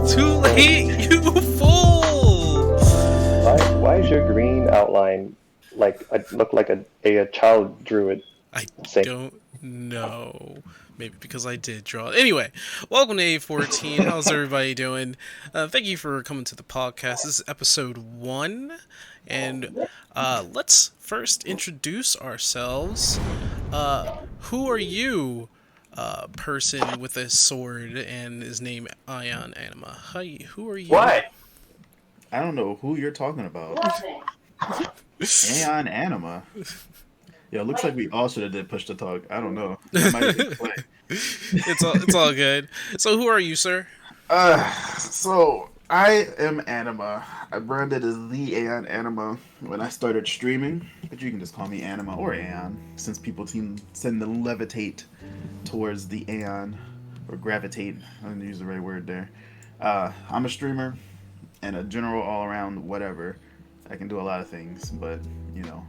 Too late, you fool! Why is your green outline look like a child drew it? I Saying, don't know. Maybe because I did draw it. Anyway, welcome to A14. How's everybody doing? Thank you for coming to the podcast. This is episode 1. And let's first introduce ourselves. Who are you, person with a sword and his name Ion Anima? Hi, who are you? what? I don't know who you're talking about. Aeon Anima. Yo, looks like we all should have did push to talk. I don't know. That might have been play. It's all good. So who are you, sir? So I am Anima. I branded as the Aeon Anima when I started streaming, but you can just call me Anima or Aeon, since people tend to levitate towards the Aeon or gravitate. I didn't use the right word there. I'm a streamer and a general all-around whatever. I can do a lot of things, but you know,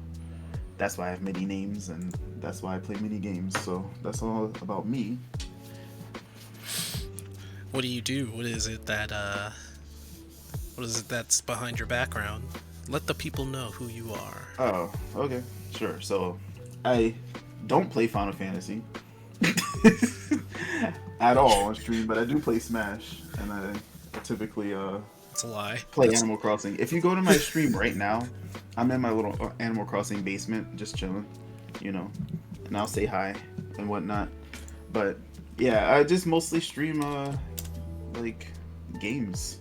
that's why I have many names and that's why I play many games. So that's all about me. What do you do? What is it that's behind your background? Let the people know who you are. Oh, okay, sure. So I don't play Final Fantasy at all on stream, but I do play Smash, and I typically It's a lie. play Animal Crossing. If you go to my stream right now, I'm in my little Animal Crossing basement, just chilling, you know, and I'll say hi and whatnot. But yeah, I just mostly stream like games.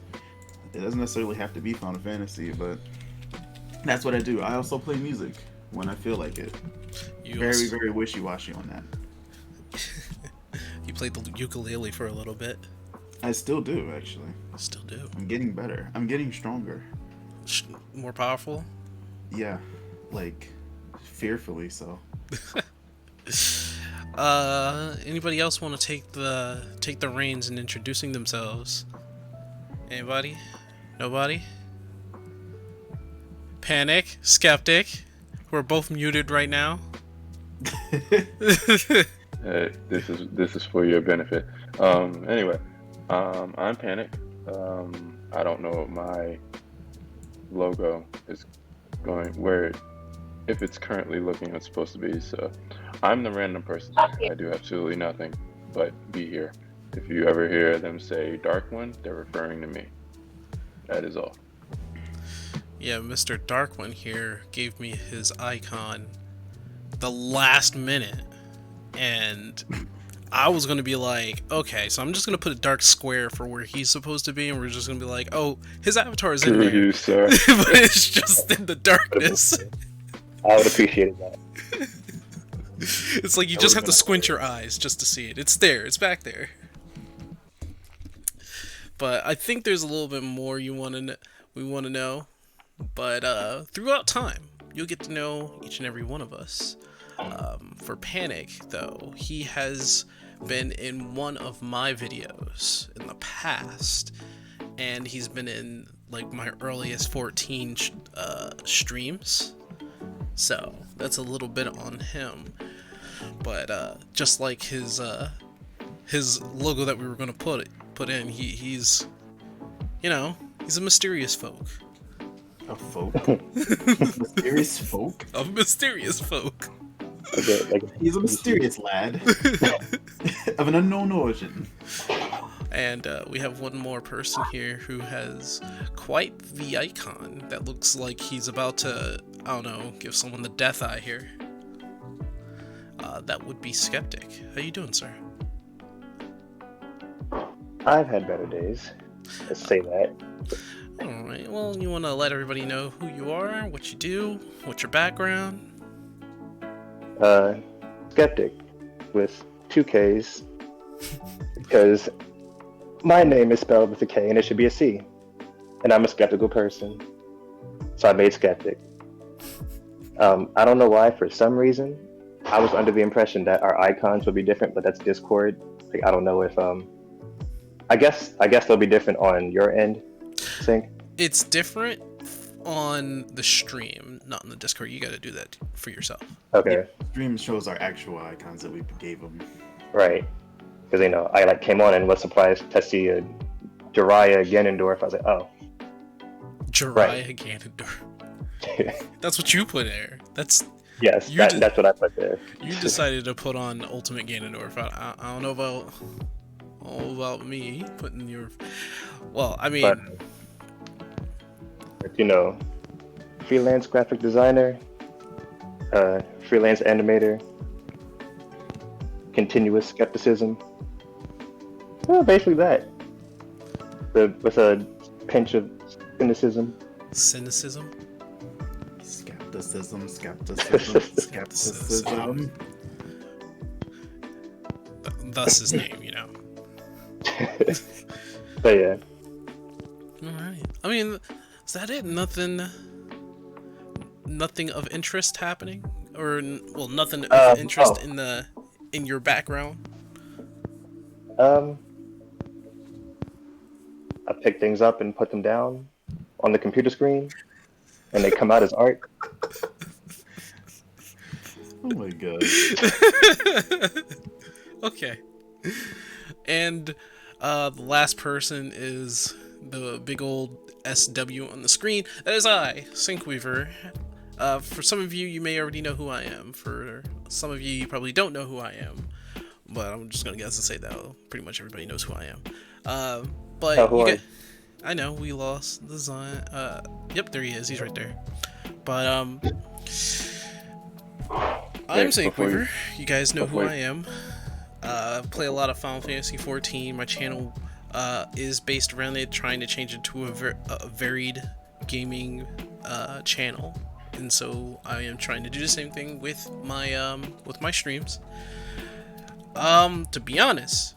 It doesn't necessarily have to be Final Fantasy, but that's what I do. I also play music when I feel like it. Very wishy-washy on that. You played the ukulele for a little bit. I still do, actually. Still do. I'm getting better. I'm getting stronger. More powerful. Yeah, like fearfully so. Anybody else want to take the reins in introducing themselves? Anybody? Nobody? Panic, Skeptic, who are both muted right now. This is for your benefit. Anyway, I'm Panic. I don't know what my logo is going where if it's currently looking it's supposed to be. So I'm the random person. I do absolutely nothing but be here. If you ever hear them say Dark One, they're referring to me. That is all. Yeah, Mr. Dark One here gave me his icon the last minute, and I was gonna be like, okay, so I'm just gonna put a dark square for where he's supposed to be, and we're just gonna be like, oh, his avatar is in Screw there, you, sir. but it's just in the darkness. I would appreciate that. It's like you just have to squint your eyes just to see it. It's there. It's back there. But I think there's a little bit more we want to know. But throughout time, you'll get to know each and every one of us. For Panic, though, he has been in one of my videos in the past, and he's been in like my earliest 14 streams. So that's a little bit on him. But just like his logo that we were gonna put in, he's he's a mysterious folk. A folk? Mysterious folk? A mysterious folk. He's a mysterious lad of an unknown origin. And we have one more person here who has quite the icon that looks like he's about to, I don't know, give someone the death eye here. That would be Skeptic. How you doing, sir? I've had better days. Let's say that. Alright, well, you want to let everybody know who you are, what you do, what's your background? Skeptic with 2 Ks because my name is spelled with a K and it should be a C, and I'm a skeptical person, so I made Skeptic. I don't know why. For some reason, I was under the impression that our icons would be different, but that's Discord. Like, I don't know if I guess they'll be different on your end, Sync. It's different on the stream, not in the Discord. You got to do that for yourself. Okay. Stream shows our actual icons that we gave them. Right. Because I came on and was surprised to see a Jiraiya Ganondorf. I was like, oh. Jiraiya Ganondorf. That's what you put there. That's Yes, that's what I put there. You decided to put on Ultimate Ganondorf. I don't know about me putting your. Well, I mean, but, you know, freelance graphic designer, freelance animator, continuous skepticism. Well, basically that. With a pinch of cynicism. Cynicism? Skepticism. Thus his name, you know. But yeah. Alright. I mean, is that it? Nothing of interest happening? Or, well, nothing of interest in your background? I pick things up and put them down on the computer screen, and they come out as art. Oh my god. Okay. And the last person is the big old SW on the screen. That is I, Syncweaver. For some of you, you may already know who I am. For some of you probably don't know who I am. But I'm just gonna guess and say that pretty much everybody knows who I am. But I know we lost the Zion. Yep, there he is. He's right there. But I'm Syncweaver. You guys know who I am. Play a lot of Final Fantasy 14. My channel is based around it, trying to change it to a varied gaming channel, and so I am trying to do the same thing with my streams. To be honest,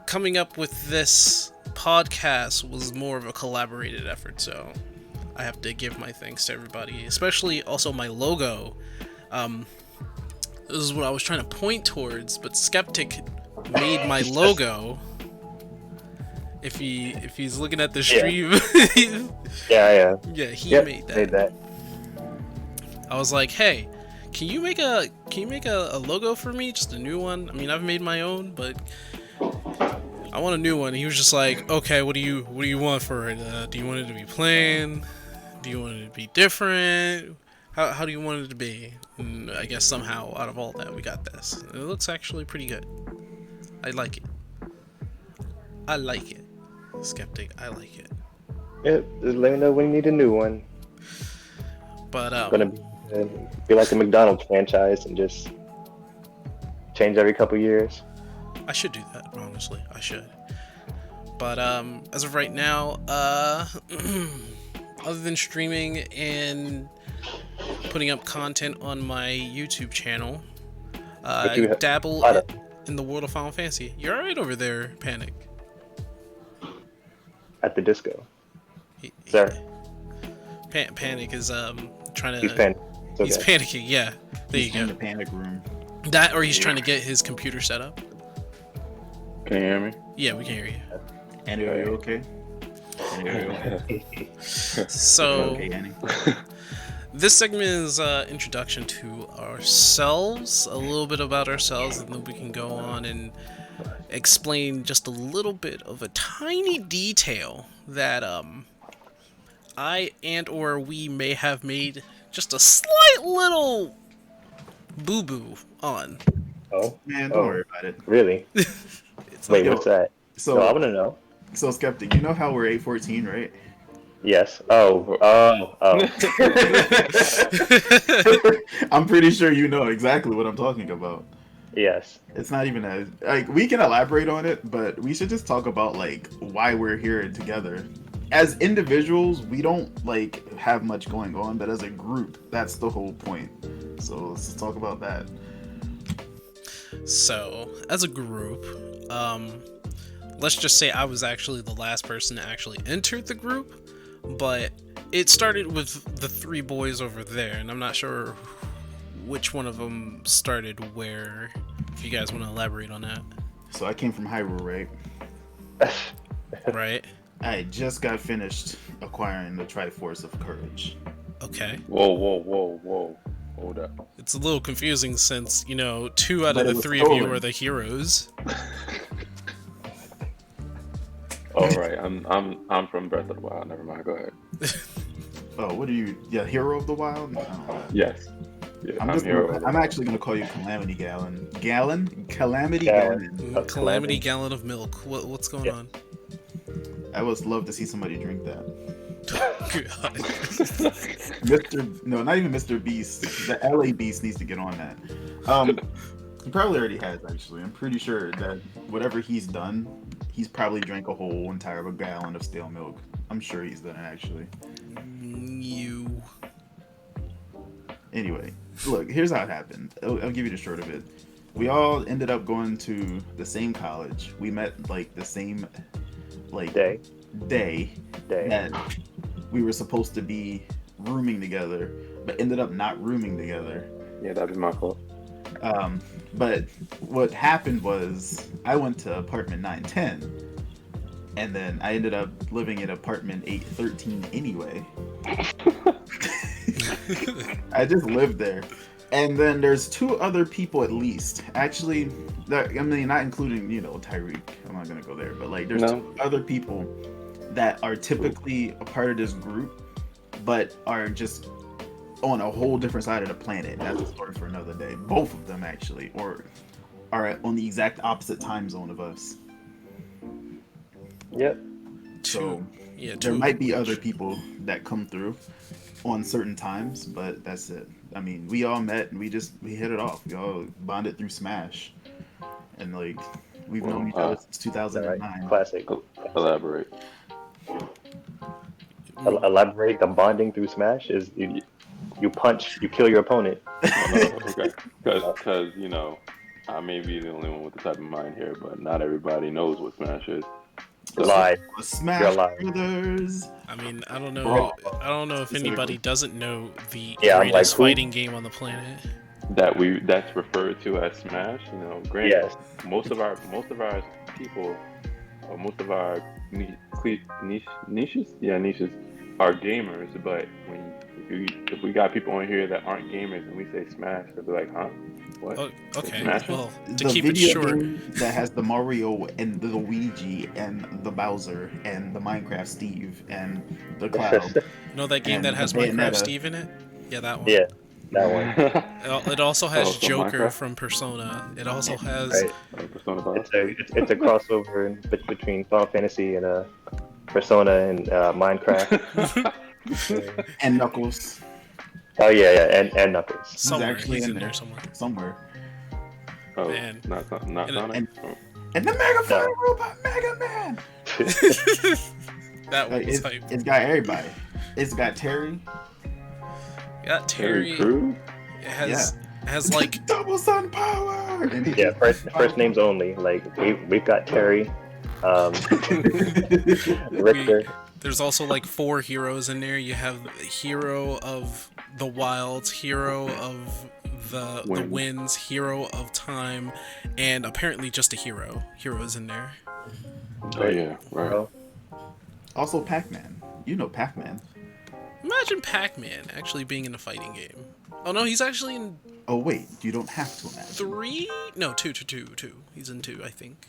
coming up with this podcast was more of a collaborated effort, so I have to give my thanks to everybody, especially also my logo. This is what I was trying to point towards, but Skeptic made my logo. If he's looking at the stream, yeah, he made that. I was like, hey, can you make a logo for me, just a new one? I mean, I've made my own, but I want a new one. And he was just like, okay, what do you want for it? Do you want it to be plain? Do you want it to be different? How do you want it to be? And I guess somehow out of all that, we got this. It looks actually pretty good. I like it. Skeptic, I like it. Yeah, just let me know when you need a new one. But it's gonna be like the McDonald's franchise and just change every couple years. I should do that, honestly. I should. But as of right now, other than streaming and putting up content on my YouTube channel, I dabble in the world of Final Fantasy. You're alright over there, Panic. At the disco. Sir. Panic is trying to. He's panicking. Okay. He's panicking. Yeah, there you go. In the panic room. That, or he's trying to get his computer set up. Can you hear me? Yeah, we can hear you. Annie, are you okay? So, okay, Annie. This segment is introduction to ourselves, a little bit about ourselves, and then we can go on and explain just a little bit of a tiny detail that I and or we may have made just a slight little boo-boo on. Oh, man, don't worry about it. Really? Wait, what's that? So no, I want to know. So, Skeptic, you know how we're 814, right? Yes. I'm pretty sure you know exactly what I'm talking about. Yes. It's not even as like we can elaborate on it, but we should just talk about like why we're here together. As individuals, we don't like have much going on, but as a group, that's the whole point. So let's talk about that. So, as a group, let's just say I was actually the last person to actually enter the group, but it started with the three boys over there, and I'm not sure which one of them started where, if you guys want to elaborate on that. So I came from Hyrule, right? Right. I just got finished acquiring the Triforce of Courage. Okay. Whoa. Hold up. It's a little confusing since, you know, two out of the three of you are the heroes. Oh right, I'm from Breath of the Wild. Never mind. Go ahead. Oh, what are you? Yeah, Hero of the Wild. No. Yes. Yeah, I'm actually gonna call you Calamity Gallon. Calamity Gallon. Gallon. Calamity gallon of milk. What's going on? I would love to see somebody drink that. God. Mr. No, not even Mr. Beast. The LA Beast needs to get on that. He probably already has, actually. I'm pretty sure that whatever he's done, he's probably drank a whole entire gallon of stale milk. I'm sure he's done it, actually. You. Anyway, look, here's how it happened. I'll give you the short of it. We all ended up going to the same college. We met like the same day that we were supposed to be rooming together, but ended up not rooming together. Yeah, that'd be my fault. But what happened was I went to apartment 910, and then I ended up living in apartment 813 anyway. I just lived there. And then there's two other people at least. Actually, I mean, not including, Tyreek. I'm not going to go there. But, like, there's two other people that are typically a part of this group, but are just on a whole different side of the planet. That's a story for another day. Both of them, actually, or are on the exact opposite time zone of us. Yep. So, there might be other people that come through on certain times, but that's it. I mean, we all met and we hit it off. We all bonded through Smash, and like we've known each other since 2009. Right. Classic. Elaborate. Elaborate. The bonding through Smash is you punch, you kill your opponent. Okay. Because I may be the only one with the type of mind here, but not everybody knows what Smash is. So, Lie. Smash Brothers. I mean, I don't know. I don't know if anybody doesn't know the like, greatest fighting game on the planet. That's referred to as Smash. Granted, Yes. most of our people, or most of our niches are gamers. But if we got people on here that aren't gamers and we say Smash, they'll be like, huh? What? Oh, okay. Smash? Well, to The keep it video short, game that has the Mario and the Luigi and the Bowser and the Minecraft Steve and the Cloud. you know that game and that has the Minecraft Bayonetta. Steve in it? Yeah, that one. Yeah, that one. It also has so Joker Minecraft? from Persona. It also has. Right. Persona 5? It's a crossover between Final Fantasy and Persona and Minecraft. And Knuckles. Oh yeah, and Knuckles. Somewhere. actually He's in in there there. somewhere. Somewhere. Oh, Man. not Sonic? And the Mega Fire Robot Mega Man! That Like, one was hype. it's got everybody. It's got Terry. Yeah, Terry. Crew? It has like Double Sun Power! And Yeah, first names only. Like we've got Terry, Richter. There's also like 4 heroes in there. You have Hero of the Wilds, Hero of the Winds, Hero of Time, and apparently just a hero. Heroes in there. Oh yeah, right. Also Pac-Man. You know Pac-Man. Imagine Pac-Man actually being in a fighting game. Oh no, he's actually in Oh wait, you don't have to imagine. 3? No, 2. He's in 2, I think.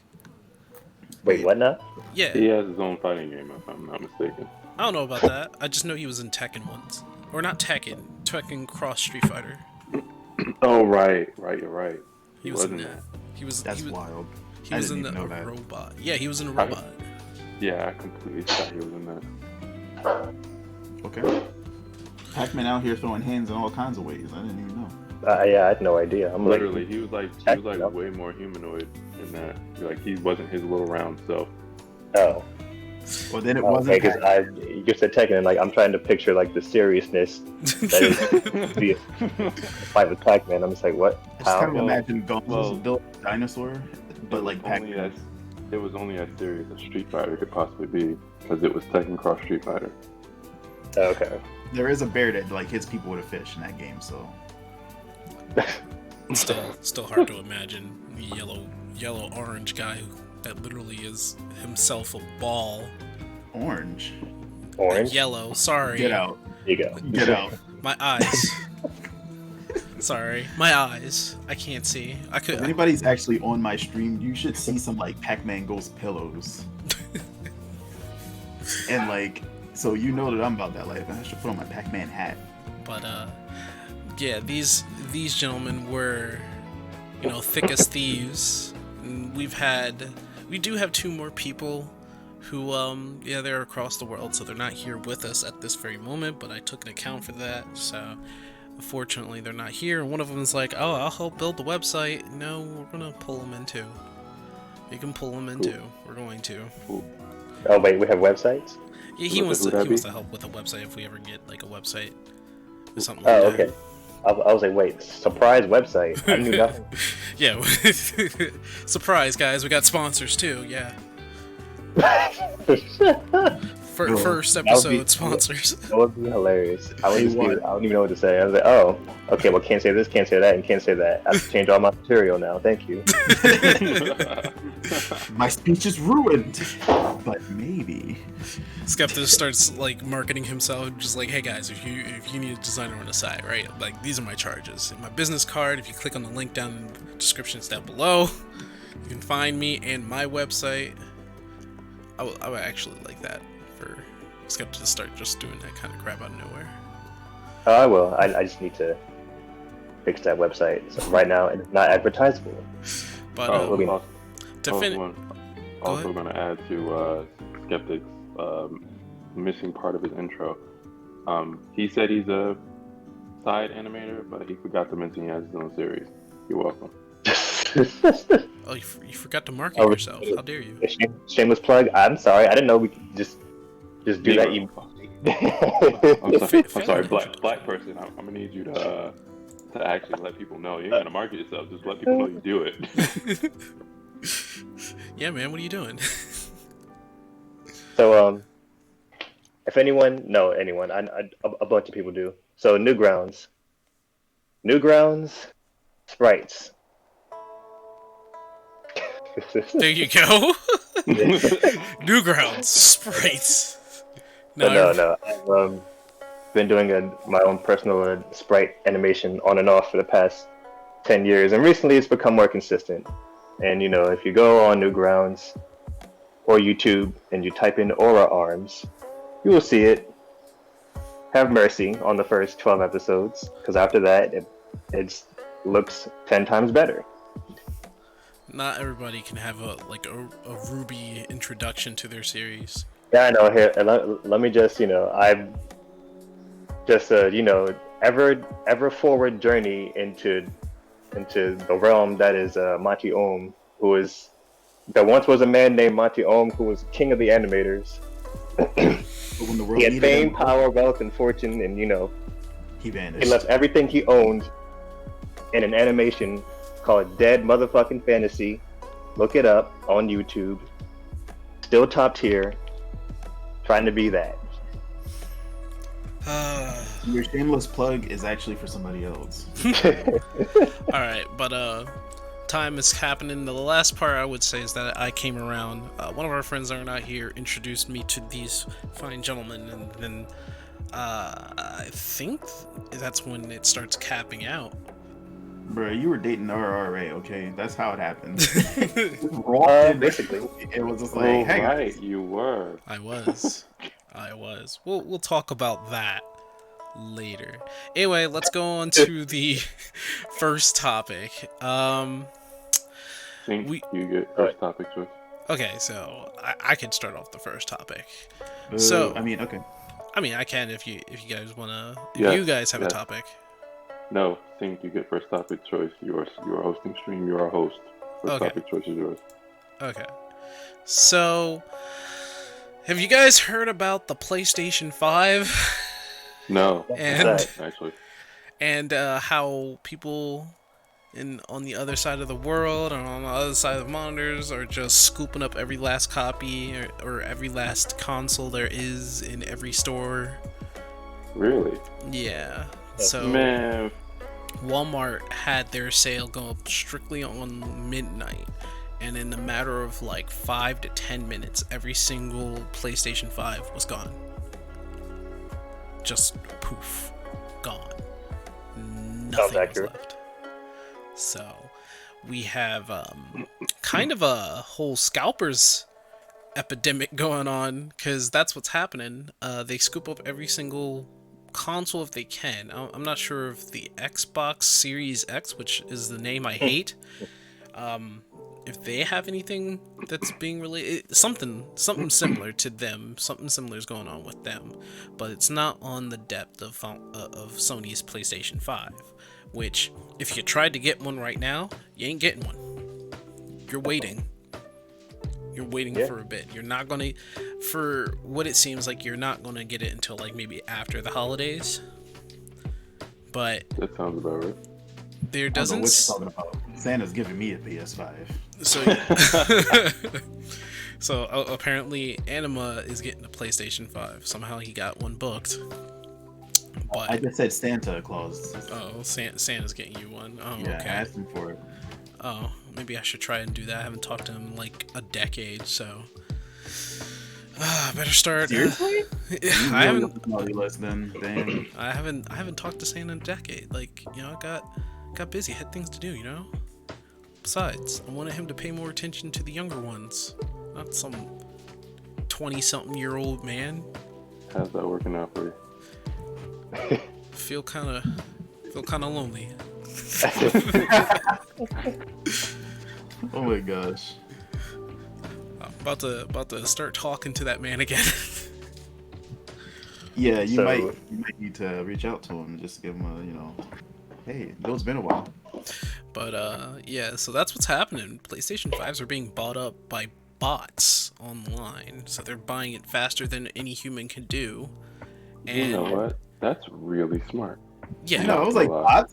Wait, what now? Yeah. He has his own fighting game, if I'm not mistaken. I don't know about that. I just know he was in Tekken once. Or not Tekken Cross Street Fighter. Oh right, you're right. He was in that. That's wild. He I was didn't in even a know that. robot. Yeah, he was in a robot. Yeah, I completely forgot he was in that. Okay. Pac-Man out here throwing hands in all kinds of ways. I didn't even know. Yeah, I had no idea. I'm Literally, he was like Yeah. way more humanoid in that. Like he wasn't his little round self. Oh. Well, then it Okay, wasn't. because you said Tekken, and like I'm trying to picture like the seriousness that is the fight with Pac-Man. I'm just like, what? I just kind of How? imagine Gonzo's well, built dinosaur, but like Pac-Man. It was only as serious as Street Fighter could possibly be because it was Tekken Cross Street Fighter. Okay. There is a bear that like hits people with a fish in that game, so Still hard to imagine the yellow orange guy that literally is himself a ball. orange. Orange. Yellow, sorry. Get out. There you go. Get out. My eyes. Sorry, my eyes. I can't see. I could. If anybody's actually on my stream, you should see some like Pac-Man Ghost pillows. And like, so you know that I'm about that life, and I should put on my Pac-Man hat. But yeah, these gentlemen were, thick as thieves. And we do have two more people who, they're across the world, so they're not here with us at this very moment, but I took an account for that, so unfortunately they're not here. And one of them is like, oh, I'll help build the website. No, we're gonna pull them in too. We can pull them in too. We're going to. Oh wait, we have websites? Yeah, he wants to help with a website if we ever get like a website or something Oh, like that. okay. I was like, wait, surprise website. I knew nothing. Yeah. Surprise, guys. We got sponsors too. Yeah. First episode sponsors. That would be hilarious. I don't even know what to say. I was like, oh, okay, well, can't say this, can't say that, and can't say that. I have to change all my material now. Thank you. My speech is ruined. But maybe. Skeptic starts like marketing himself, just like, hey guys, if you need a designer on the side, right? Like, these are my charges. My business card, if you click on the link down in the description, it's down below. You can find me and my website. I would actually like that for Skeptic to start just doing that kind of crap out of nowhere. Oh, I will. I just need to fix that website. So right now, it's not advertisable. But to finish, also going to add to Skeptic's missing part of his intro. He said he's a side animator, but he forgot to mention he has his own series. You're welcome. Oh, you forgot to market yourself. How dare you? Shameless plug. I'm sorry. I didn't know we could just do that. I'm sorry, black person. I'm gonna need you to actually let people know. You ain't gotta market yourself. Just let people know you do it. Yeah, man. What are you doing? So, if anyone, a bunch of people do. So, Newgrounds, sprites. There you go. Newgrounds, sprites. No. I've been doing my own personal sprite animation on and off for the past 10 years, and recently it's become more consistent. And if you go on Newgrounds or YouTube and you type in Aura Arms, you will see it. Have mercy on the first 12 episodes, because after that it looks 10 times better. Not everybody can have a Ruby introduction to their series. Yeah, I know. Here, let me just, I've just, ever forward journey into the realm that is Monty Ohm, there once was a man named Monty Ohm who was king of the animators. He had fame, power, wealth, and fortune, and he vanished. He left everything he owned in an animation called Dead Motherfucking Fantasy. Look it up on YouTube. Still top tier. Trying to be that. Your shameless plug is actually for somebody else. Alright, but time is happening. The last part I would say is that I came around. One of our friends that are not here introduced me to these fine gentlemen, and then I think that's when it starts capping out. Bro, you were dating RRA, okay? That's how it happened. Basically. It was just like, hey, right, you were. I was. We'll talk about that later. Anyway, let's go on to the first topic. You get first topic choice. Okay, so I can start off the first topic. I can if you guys wanna. If you guys have a topic. No, Think, you get first topic choice. You are hosting stream. You are a host. First topic choice is yours. Okay. So, have you guys heard about the PlayStation 5? No. Actually. And how people on the other side of the world and on the other side of the monitors are just scooping up every last copy or every last console there is in every store. Really? Yeah. So, man, Walmart had their sale go up strictly on midnight, and in a matter of like 5 to 10 minutes, every single PlayStation 5 was gone. Just poof, gone. Nothing was left. So we have kind of a whole scalpers epidemic going on, because that's what's happening. They scoop up every single console if they can. I'm not sure if the Xbox Series X, which is the name I hate, if they have anything that's being related, something similar to them, something similar is going on with them, but it's not on the depth of Sony's PlayStation 5. Which, if you tried to get one right now, you ain't getting one. You're waiting. You're waiting for a bit. You're not gonna, for what it seems like, you're not gonna get it until like maybe after the holidays. But That sounds about right. there I don't know doesn't. what you're talking about. Santa's giving me a PS5. So, so apparently, Anima is getting a PlayStation 5. Somehow he got one booked. But I just said Santa Claus. oh, Santa's getting you one. Oh, Yeah, okay. I asked him for it. Oh, maybe I should try and do that. I haven't talked to him in like a decade, so better start. Seriously? I haven't. Dang. I haven't talked to Santa in a decade. Like, you know, I got busy, had things to do, you know. Besides, I wanted him to pay more attention to the younger ones, not some 20-something-year-old man. How's that working out for you? Feel kind of lonely. Oh my gosh. I'm about to start talking to that man again. Yeah, you So- might need to reach out to him and just give him a, hey, it's been a while. But yeah, so that's what's happening. PlayStation 5s are being bought up by bots online, so they're buying it faster than any human can do. And You know what? That's really smart. yeah, No, I was like, what?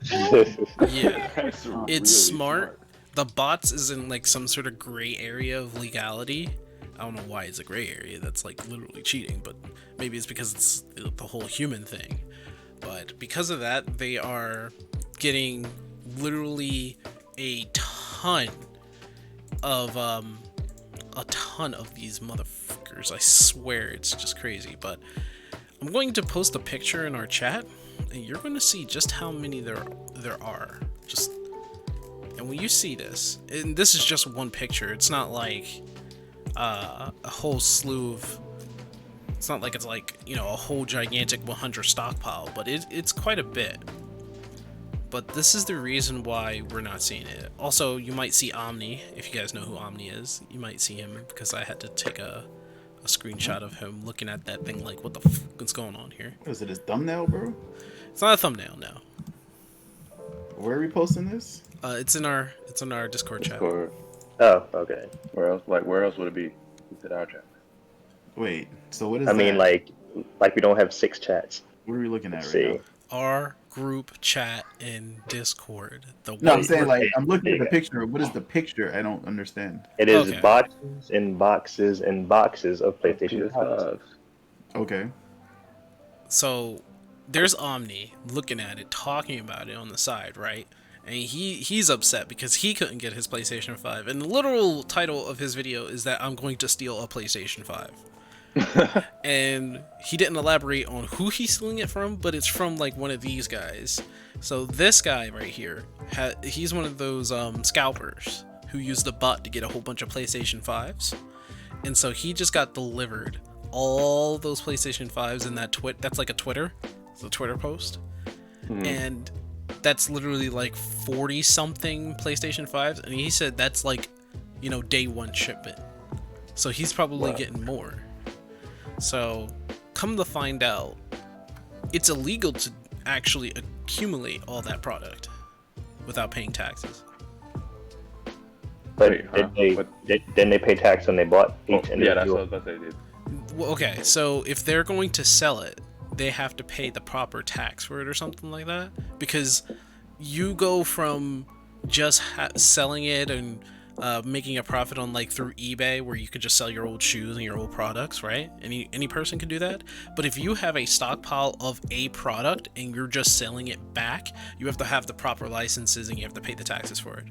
yeah, That's really it's smart. The bots is in like some sort of gray area of legality. I don't know why it's a gray area. That's like literally cheating, but maybe it's because it's the whole human thing. But because of that, they are getting literally a ton of these motherfuckers. I swear, it's just crazy. But I'm going to post a picture in our chat, and you're going to see just how many there are. And when you see this, and this is just one picture, it's not like a whole slew of. It's not like it's like, you know, a whole gigantic 100 stockpile, but it's quite a bit. But this is the reason why we're not seeing it. Also, you might see Omni, if you guys know who Omni is. You might see him, because I had to take a screenshot of him looking at that thing like, what the fuck is going on here? Is it his thumbnail, bro? It's not a thumbnail, no. Where are we posting this? It's in our Discord chat. Or Oh, okay. where else would it be? It's at our chat. Wait, so what is I mean, that? like we don't have 6 chats. What are we looking at Let's right see. now? Our group chat in Discord. The No, I'm one saying where- like I'm looking at the Yeah. picture. What is the picture? I don't understand. It is Okay. boxes and boxes and boxes of PlayStation 5. Okay. So there's Omni looking at it, talking about it on the side, right? And he's upset because he couldn't get his PlayStation 5. And the literal title of his video is that I'm going to steal a PlayStation 5. And he didn't elaborate on who he's stealing it from, but it's from like one of these guys. So this guy right here, he's one of those scalpers who used a bot to get a whole bunch of PlayStation 5s. And so he just got delivered all those PlayStation 5s in that that's like a Twitter. It's a Twitter post. And that's literally like 40 something PlayStation 5s, and he said that's like, you know, day one shipment. So he's probably getting more. So come to find out, it's illegal to actually accumulate all that product without paying taxes. But Wait, huh? didn't they pay tax when they bought each Yeah, that's what I individual? was about to say, dude. Well, okay, so if they're going to sell it, they have to pay the proper tax for it or something like that, because you go from just selling it and making a profit on like through eBay, where you could just sell your old shoes and your old products, right? Any person can do that. But if you have a stockpile of a product and you're just selling it back, you have to have the proper licenses and you have to pay the taxes for it.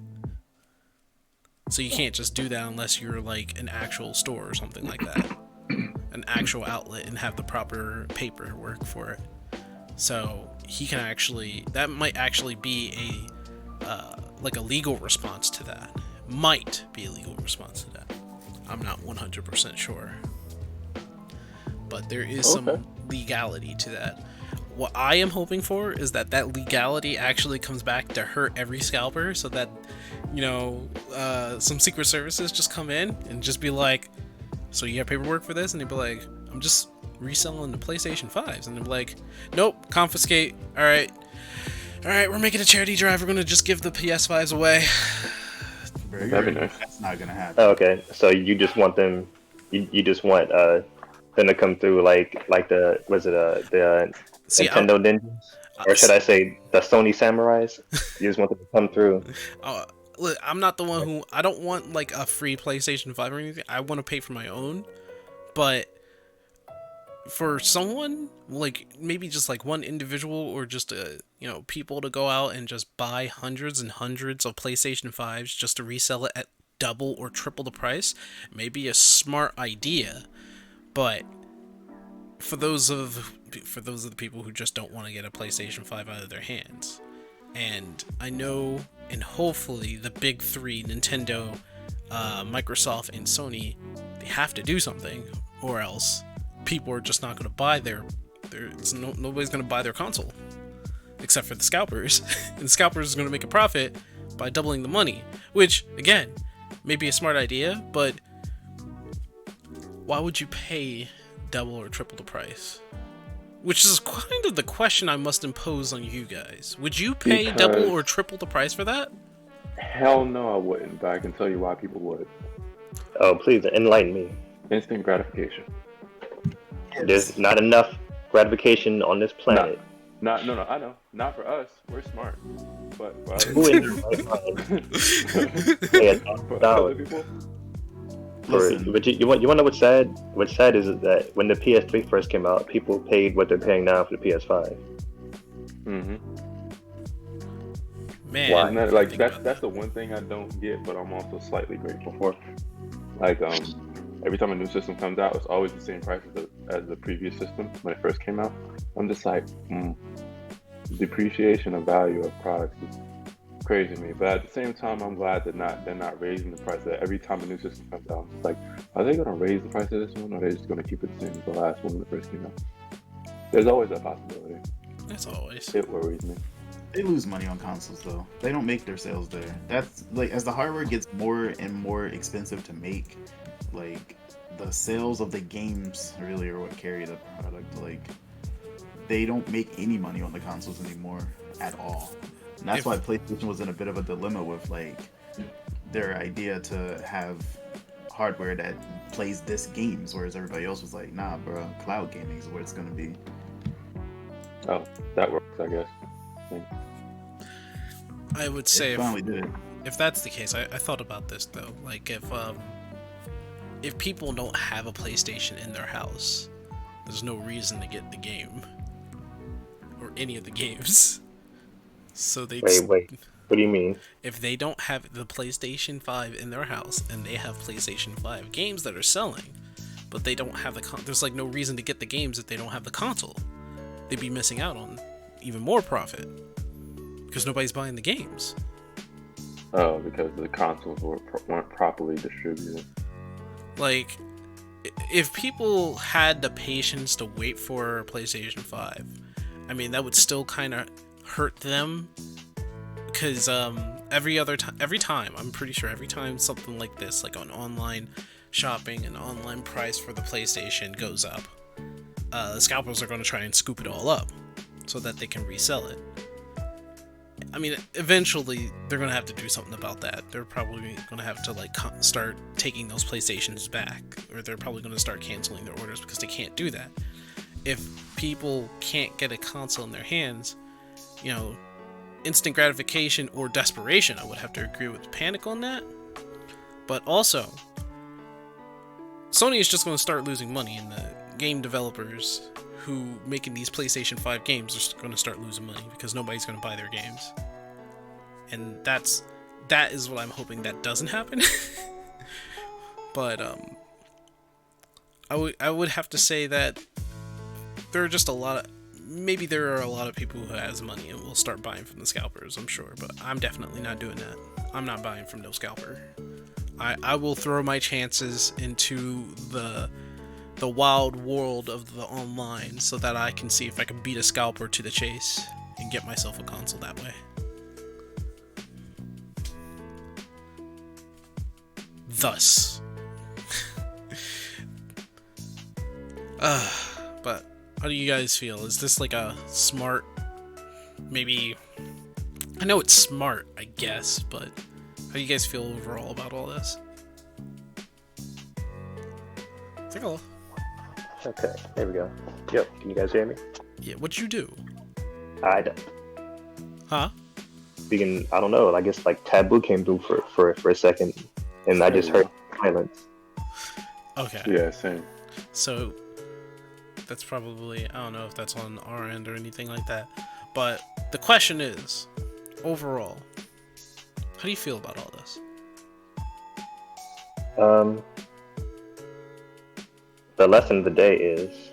So you can't just do that unless you're like an actual store or something like that, an actual outlet, and have the proper paperwork for it. So he can actually, that might actually be a like a legal response to that. Might be a legal response to that. I'm not 100% sure. But there is Okay. some legality to that. What I am hoping for is that legality actually comes back to hurt every scalper, so that, some secret services just come in and just be like, so you have paperwork for this? And they'd be like, I'm just reselling the PlayStation 5s. And they'd be like, nope, confiscate. Alright, we're making a charity drive. We're going to just give the PS5s away. Bro, That'd be nice. That's not gonna happen. Oh, okay, so you just want them, you just want them to come through like the See, Nintendo ninjas, or should I say the Sony samurais? You just want them to come through. Look, I'm not the one who... I don't want, like, a free PlayStation 5 or anything. I want to pay for my own. But for someone, like, maybe just, like, one individual or just, people to go out and just buy hundreds and hundreds of PlayStation 5s just to resell it at double or triple the price, may be a smart idea. But for those of the people who just don't want to get a PlayStation 5 out of their hands... And I know, and hopefully the big three, Nintendo, Microsoft, and Sony, they have to do something, or else people are just not going to buy nobody's going to buy their console, except for the scalpers. And the scalpers are going to make a profit by doubling the money, which, again, may be a smart idea, but why would you pay double or triple the price? Which is kind of the question I must impose on you guys. Would you pay double or triple the price for that? Hell no, I wouldn't, but I can tell you why people would. Oh, please enlighten me. Instant gratification. There's not enough gratification on this planet. No, I know. Not for us. We're smart. But for other, Who in their right mind pay for other $1,000? people, But you want to know what's sad? What's sad is that when the PS3 first came out, people paid what they're paying now for the PS5. mm-hmm. Man, Why? That's the one thing I don't get, but I'm also slightly grateful for. Like, every time a new system comes out, it's always the same price as the previous system when it first came out. I'm just like, depreciation of value of products is crazy to me. But at the same time, I'm glad that they're not raising the price. That every time a new system comes out, it's like, are they going to raise the price of this one, or are they just going to keep it the same as the last one when it first came out? There's always that possibility. That's always. It worries me. They lose money on consoles though. They don't make their sales there. That's like, as the hardware gets more and more expensive to make, like the sales of the games really are what carry the product. Like they don't make any money on the consoles anymore at all. And that's why PlayStation was in a bit of a dilemma with like their idea to have hardware that plays this games, whereas everybody else was like, nah bro, cloud gaming is where it's gonna be. Oh, that works, I guess. I would say finally did it. if that's the case, I thought about this though. Like if people don't have a PlayStation in their house, there's no reason to get the game or any of the games. So they Wait. What do you mean? If they don't have the PlayStation 5 in their house and they have PlayStation 5 games that are selling, but they don't have there's like no reason to get the games if they don't have the console. They'd be missing out on even more profit because nobody's buying the games. Oh, because the consoles weren't properly distributed. Like, if people had the patience to wait for PlayStation 5, I mean, that would still kind of hurt them. Because every time, I'm pretty sure every time something like this, like on online shopping and online price for the PlayStation goes up, the scalpers are going to try and scoop it all up so that they can resell it. I mean, eventually they're going to have to do something about that. They're probably going to have to like start taking those PlayStations back, or they're probably going to start canceling their orders because they can't do that. If people can't get a console in their hands, instant gratification or desperation, I would have to agree with Panic on that. But also, Sony is just going to start losing money, and the game developers who making these PlayStation 5 games are going to start losing money because nobody's going to buy their games. And that is what I'm hoping that doesn't happen. But I would have to say that there are just a lot of people who has money and will start buying from the scalpers, I'm sure, but I'm definitely not doing that. I'm not buying from no scalper. I will throw my chances into the wild world of the online so that I can see if I can beat a scalper to the chase and get myself a console that way. Thus. But how do you guys feel? Is this like a smart, maybe, I know it's smart, I guess, but how do you guys feel overall about all this? Take a look. Okay, there we go. Yep, can you guys hear me? Yeah, what'd you do? I don't. Huh? Speaking, I don't know. I guess like Taboo came through for a second, and I just heard silence. Okay. Yeah, same. So that's probably, I don't know if that's on our end or anything like that. But the question is, overall, how do you feel about all this? The lesson of the day is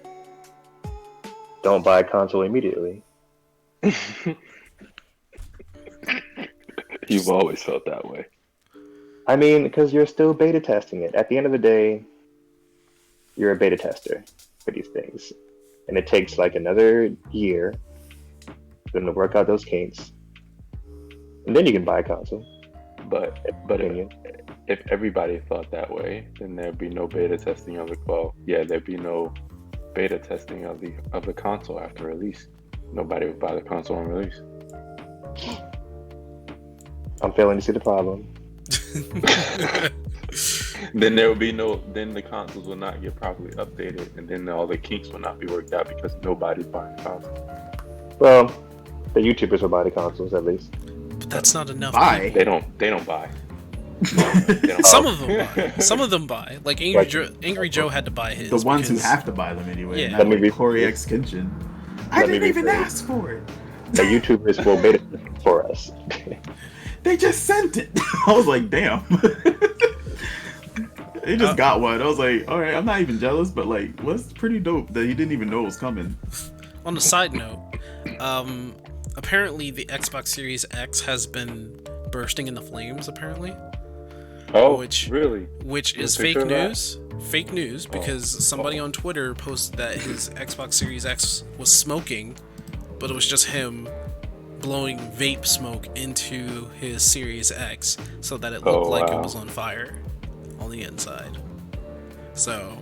don't buy a console immediately. You've always felt that way. I mean, because you're still beta testing it. At the end of the day, you're a beta tester for these things. And it takes like another year for them to work out those kinks. And then you can buy a console. But if everybody thought that way, then there'd be no beta testing of there'd be no beta testing of the console after release. Nobody would buy the console on release. I'm failing to see the problem. Then the consoles will not get properly updated, and then all the kinks will not be worked out because nobody's buying a console. Well, the YouTubers will buy the consoles at least. But that's not enough. Buy? They don't buy. Some of them buy. Some of them buy. Like Angry Joe had to buy his. The ones who because- have to buy them anyway. Yeah. Not Let me like rephrase. Corey X Kenshin. I Let me didn't even rephrase. ask for it. The YouTubers will beta test for us. They just sent it. I was like, damn. They just got one. I was like, all right, I'm not even jealous, but like, what's pretty dope that he didn't even know it was coming. On a side note, apparently the Xbox Series X has been bursting in the flames. Apparently, Oh, Which- really? which There's is a picture fake of that? news. Fake news because somebody on Twitter posted that his Xbox Series X was smoking, but it was just him blowing vape smoke into his Series X so that it looked like it wow. was on fire on the inside. So,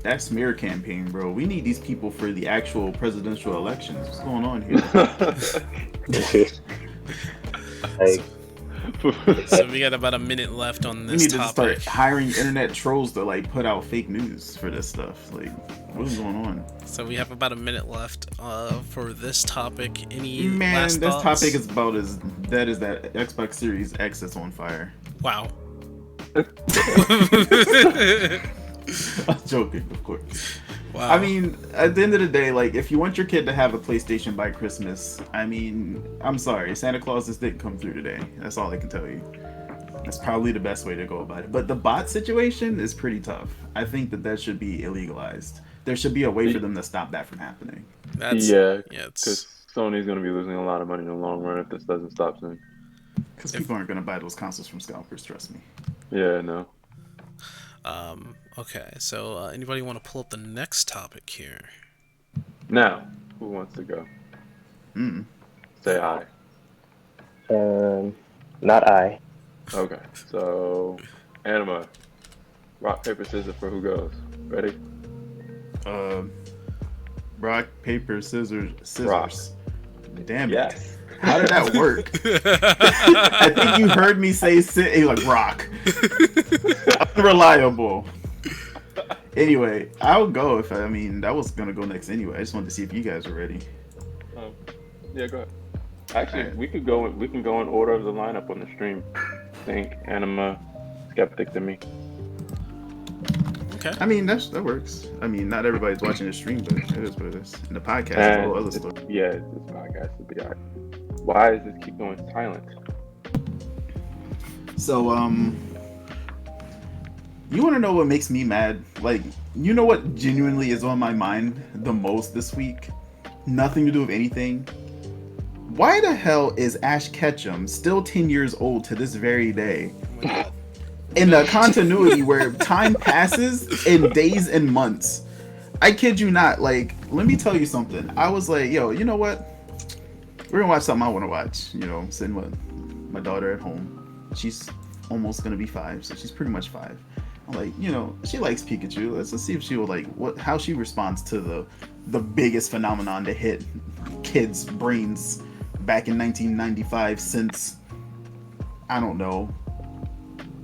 That smear campaign, bro. We need these people for the actual presidential elections. What's going on here? Like, so we got about a minute left on We this need to topic. start hiring internet trolls to like put out fake news for this stuff. Like, what is going on? So we have about a minute left for this topic. Any Man, last this thoughts? topic is about as dead as that Xbox Series X that's on fire. Wow. I'm joking, of course. Wow. I mean, at the end of the day, like, if you want your kid to have a PlayStation by Christmas, I mean, I'm sorry, Santa Claus just didn't come through today. That's all I can tell you. That's probably the best way to go about it. But the bot situation is pretty tough. I think that should be illegalized. There should be a way for them to stop that from happening. That's Yeah, it's because Sony's going to be losing a lot of money in the long run if this doesn't stop soon. Because people aren't going to buy those consoles from scalpers, trust me. Yeah, no. okay. So anybody want to pull up the next topic here? Now, who wants to go? Say hi. not I. Okay, so Anima, rock, paper, scissors for who goes. Ready? Rock, paper, scissors. Rock. Damn it. Yes. How did that work? I think you heard me say like rock. Unreliable. Anyway, I'll go if I mean that was gonna go next anyway. I just wanted to see if you guys were ready. Yeah, go ahead. Actually, Alright. we can go in order of the lineup on the stream. Think Anima, Skeptic to me. Okay. I mean that works. I mean not everybody's watching the stream, but it is what it is. And the podcast is a whole other story. Yeah, this podcast will be alright. Why does this keep going silent? So you want to know what makes me mad? Like, you know what genuinely is on my mind the most this week? Nothing to do with anything. Why the hell is Ash Ketchum still 10 years old to this very day? Oh my God. in the continuity where time passes in days and months. I kid you not. Like, let me tell you something. I was like, yo, you know what? We're gonna watch something I want to watch. You know, sitting with my daughter at home. She's almost gonna be 5, so she's pretty much 5. I'm like, you know, she likes Pikachu. Let's see if she will like how she responds to the biggest phenomenon to hit kids' brains back in 1995 since, I don't know,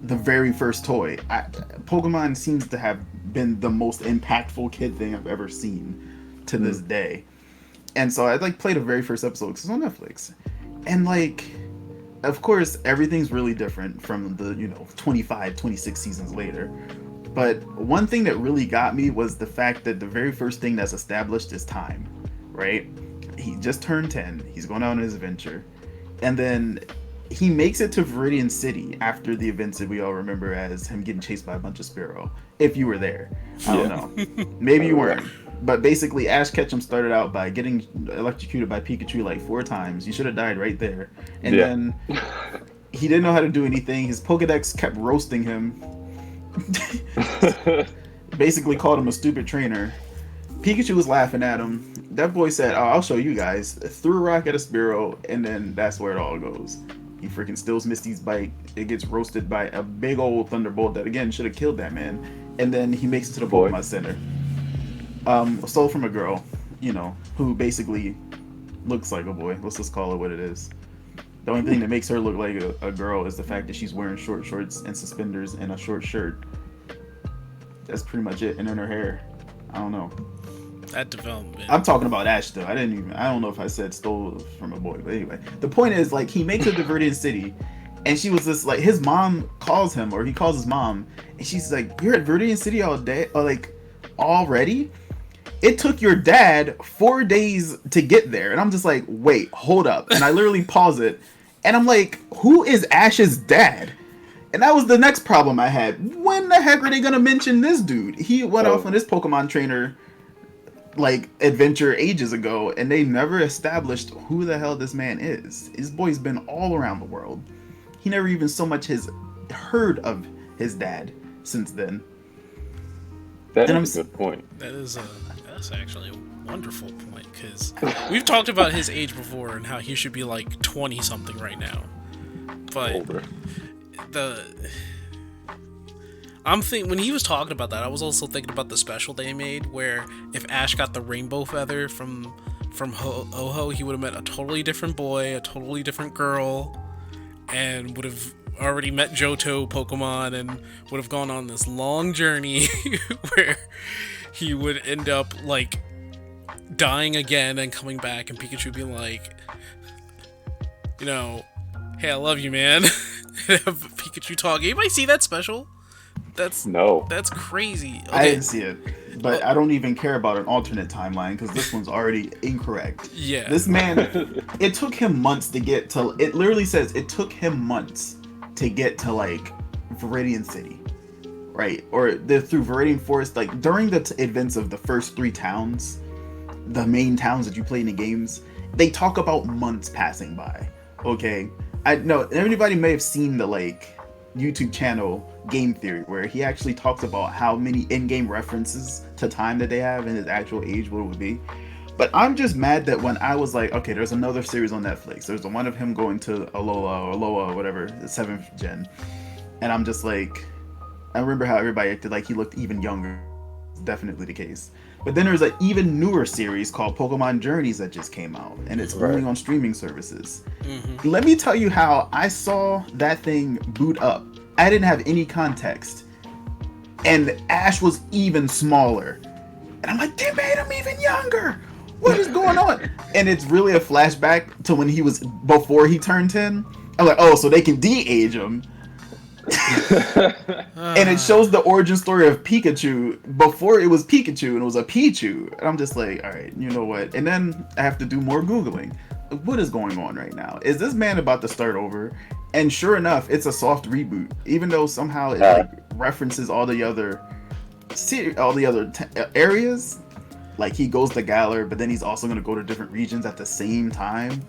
the very first toy. Pokemon seems to have been the most impactful kid thing I've ever seen to this day. And so I like played the very first episode because it's on Netflix. And like, of course, everything's really different from the, 25, 26 seasons later. But one thing that really got me was the fact that the very first thing that's established is time, right? He just turned 10. He's going on his adventure. And then he makes it to Viridian City after the events that we all remember as him getting chased by a bunch of Spearow. If you were there. I don't know. Maybe you weren't. But basically, Ash Ketchum started out by getting electrocuted by Pikachu like 4 times. You should have died right there. And then he didn't know how to do anything. His Pokedex kept roasting him. Basically called him a stupid trainer. Pikachu was laughing at him. That boy said, "Oh, I'll show you guys." Threw a rock at a Spearow, and then that's where it all goes. He freaking steals Misty's bike. It gets roasted by a big old Thunderbolt that, again, should have killed that man. And then he makes it to the Pokemon Center. Stole from a girl, who basically looks like a boy. Let's just call it what it is. The only thing that makes her look like a girl is the fact that she's wearing short shorts and suspenders and a short shirt. That's pretty much it. And then her hair. I don't know. That development. I'm talking about Ash though. I don't know if I said stole from a boy, but anyway. The point is, like, he makes it to Viridian City, and she was just like, his mom calls him, or he calls his mom, and she's like, "You're at Viridian City all day, or like already? It took your dad 4 days to get there." And I'm just like, wait, hold up. And I literally pause it, and I'm like, who is Ash's dad? And that was the next problem I had. When the heck are they gonna mention this dude? He went off on his Pokemon trainer like adventure ages ago, and they never established who the hell this man is. His boy's been all around the world. He never even so much has heard of his dad since then. That's a good point. That's actually a wonderful point, because we've talked about his age before and how he should be like 20 something right now. But Older. when he was talking about that, I was also thinking about the special they made where if Ash got the rainbow feather from Ho-Oh, he would have met a totally different boy, a totally different girl, and would have already met Johto Pokemon and would have gone on this long journey where he would end up like dying again and coming back, and Pikachu being like, "Hey, I love you, man." Pikachu talking. Anybody see that special? That's crazy. Okay. I didn't see it, but I don't even care about an alternate timeline because this one's already incorrect. Yeah. This man, it took him months to get to. It literally says it took him months to get to like Viridian City, right? Or through Viridian Forest. Like during the events of the first 3 towns, the main towns that you play in the games, they talk about months passing by. Okay, I know everybody may have seen the like YouTube channel Game Theory, where he actually talks about how many in-game references to time that they have and his actual age, what it would be. But I'm just mad that when I was like, okay, there's another series on Netflix. There's the one of him going to Alola or whatever, the 7th gen. And I'm just like, I remember how everybody acted like he looked even younger. It's definitely the case. But then there's an even newer series called Pokemon Journeys that just came out, and it's only on streaming services. Mm-hmm. Let me tell you how I saw that thing boot up. I didn't have any context, and Ash was even smaller. And I'm like, they made him even younger. What is going on? And it's really a flashback to when he was before he turned 10. I'm like, oh, so they can de-age him. And it shows the origin story of Pikachu before it was Pikachu and it was a Pichu. And I'm just like, all right, you know what? And then I have to do more Googling. What is going on right now? Is this man about to start over? And sure enough, it's a soft reboot, even though somehow it like references all the other areas. Like he goes to Galar, but then he's also going to go to different regions at the same time.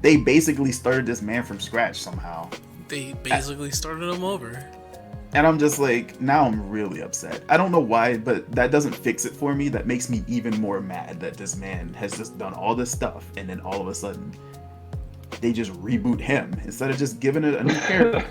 They basically started this man from scratch somehow. They basically started him over. And I'm just like, now I'm really upset. I don't know why, but that doesn't fix it for me. That makes me even more mad that this man has just done all this stuff, and then all of a sudden, they just reboot him instead of just giving it a new character.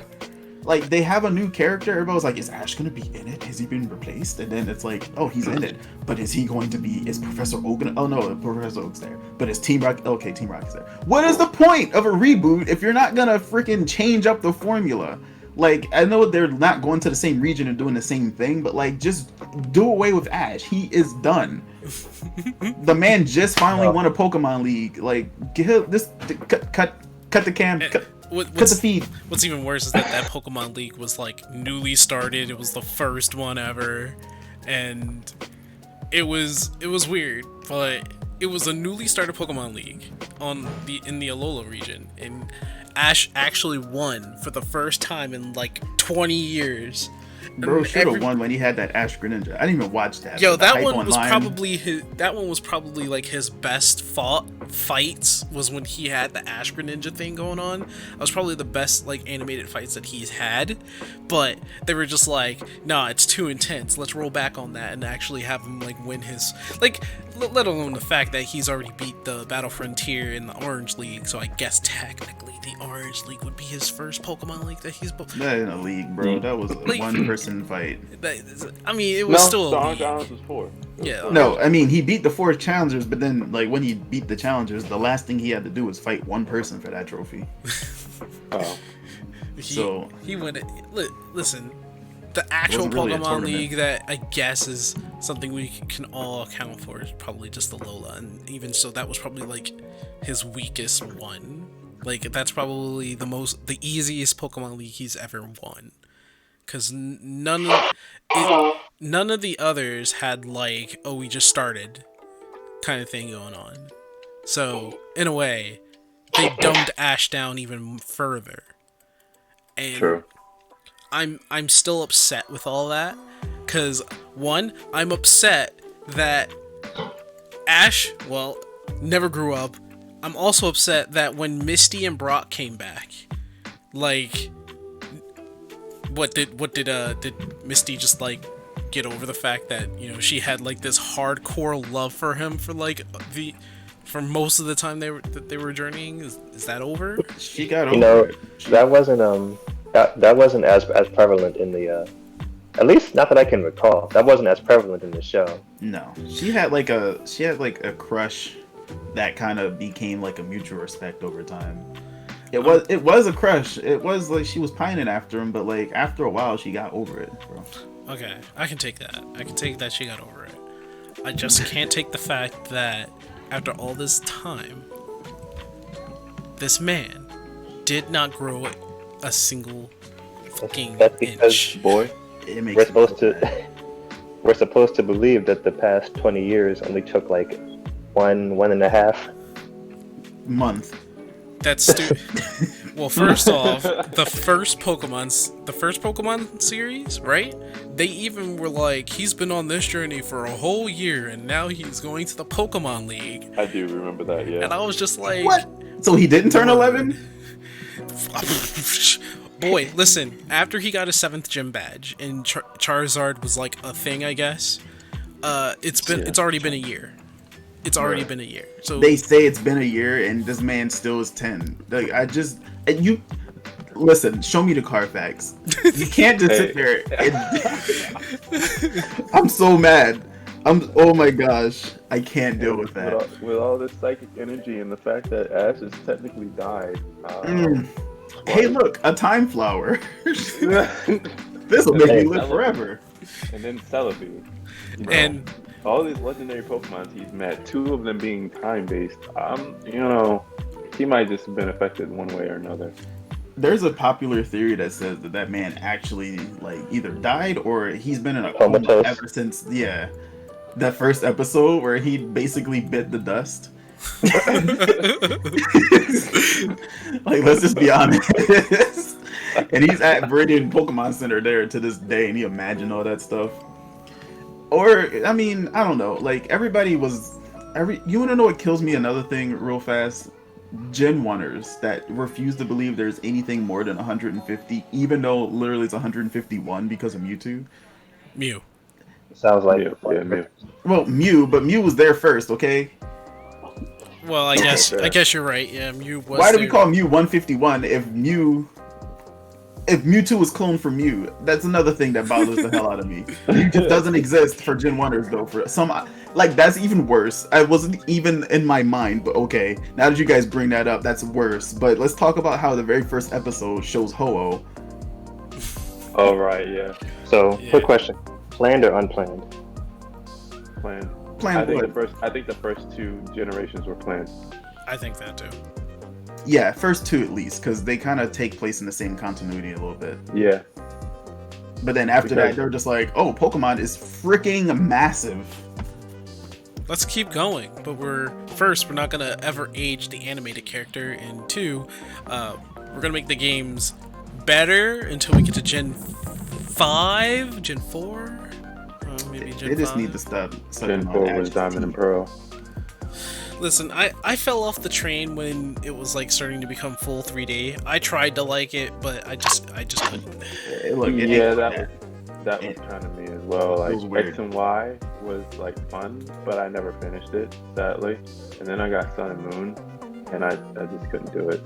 Like, they have a new character. Everybody was like, is Ash going to be in it? Has he been replaced? And then it's like, oh, he's in it. But is he going to be... Is Professor Oak gonna... Oh, no, Professor Oak's there. But is Team Rocket... Okay, Team Rocket's there. What is the point of a reboot if you're not going to freaking change up the formula? Like, I know they're not going to the same region and doing the same thing, but, like, just do away with Ash. He is done. The man just finally won a Pokemon League. Like, get this... Cut the cam... Cut the feed. What's even worse is that Pokemon League was like newly started. It was the first one ever, and it was weird. But it was a newly started Pokemon League in the Alola region, and Ash actually won for the first time in like 20 years. Bro should have won when he had that Ash Greninja. I didn't even watch that. Yo, that one was probably like his best fights was when he had the Ash Greninja thing going on. That was probably the best like animated fights that he's had. But they were just like, nah, it's too intense. Let's roll back on that and actually have him like win his like. Let alone the fact that he's already beat the Battle Frontier in the Orange League, so I guess technically the Orange League would be his first Pokemon League that he's. That ain't a league, bro. That was a one-person fight. I mean, it was still. The Orange Islands was 4. Yeah. No, I mean he beat the 4 challengers, but then like when he beat the challengers, the last thing he had to do was fight one person for that trophy. Oh. He went. Listen. The actual really Pokemon League that I guess is something we can all account for is probably just the Alola, and even so, that was probably like his weakest one. Like that's probably the easiest Pokemon League he's ever won, because none of the others had like, oh, we just started kind of thing going on. So in a way, they dumbed Ash down even further. And True. I'm still upset with all that, because one, I'm upset that Ash, well, never grew up. I'm also upset that when Misty and Brock came back, like, did Misty just like get over the fact that, you know, she had like this hardcore love for him for like for most of the time they were journeying? Is that over? She got over. You know, it. that wasn't that wasn't as prevalent in the at least not that I can recall. That wasn't as prevalent in the show. No, she had like a crush that kind of became like a mutual respect over time. It was a crush. It was like she was pining after him, but like after a while she got over it, bro. Okay, I can take that. I can take that she got over it. I just can't take the fact that after all this time, this man did not grow a single fucking That's because, inch. Boy. It makes we're supposed to believe that the past 20 years only took like one and a half month. That's stupid. Well, first off, the first Pokemon series, right? They even were like, he's been on this journey for a whole year, and now he's going to the Pokemon League. I do remember that, yeah. And I was just like, What? So he didn't turn 11? Boy, listen. After he got his 7th gym badge and Charizard was like a thing, I guess. It's already been a year. It's already been a year. So They say it's been a year and this man still is 10. Like you listen, show me the Carfax. You can't just sit there and I'm so mad. Oh my gosh. I can't deal with that. With all this psychic energy and the fact that Ash has technically died. Hey, look, a time flower. This will make me live forever. And then Celebi. and All these legendary Pokemon he's met, 2 of them being time-based, he might just have been affected one way or another. There's a popular theory that says that man actually like either died or he's been in a coma ever since that first episode where he basically bit the dust. Like, let's just be honest. And he's at Viridian Pokemon Center there to this day, and he imagined all that stuff. Or, I mean, I don't know. Like, you want to know what kills me? Another thing, real fast. Gen 1ers that refuse to believe there's anything more than 150, even though literally it's 151 because of Mewtwo. Mew. Sounds like Yeah, Mew. Well, Mew, but Mew was there first, okay? Well, I guess you're right. Yeah, Mew was. Why do there. we call Mew 151 if Mewtwo was cloned from Mew? That's another thing that bothers the hell out of me. Mew just doesn't exist for Gen 1ers though. For some, like that's even worse. I wasn't even in my mind, but okay. Now that you guys bring that up, that's worse. But let's talk about how the very first episode shows Ho-Oh. Oh right, yeah. So, Yeah. quick question: planned or unplanned? Planned. Planned I think what? the first two generations were planned. I think that too. Yeah, first two at least, because they kind of take place in the same continuity a little bit. Yeah. But then after that, Because- they're just like, oh, Pokemon is freaking massive. Let's keep going, but we're not gonna ever age the animated character, and two, we're gonna make the games better until we get to Gen 5, Gen 4, maybe Gen 5. They just need to stop. Gen 4 was Diamond and Pearl. Listen, I fell off the train when it was like starting to become full 3D. I tried to like it, but I just couldn't. Look, it Yeah, ain't that like that was kind of me as well. It Like was weird. X and Y was like fun, but I never finished it, sadly. And then I got Sun and Moon, and I just couldn't do it.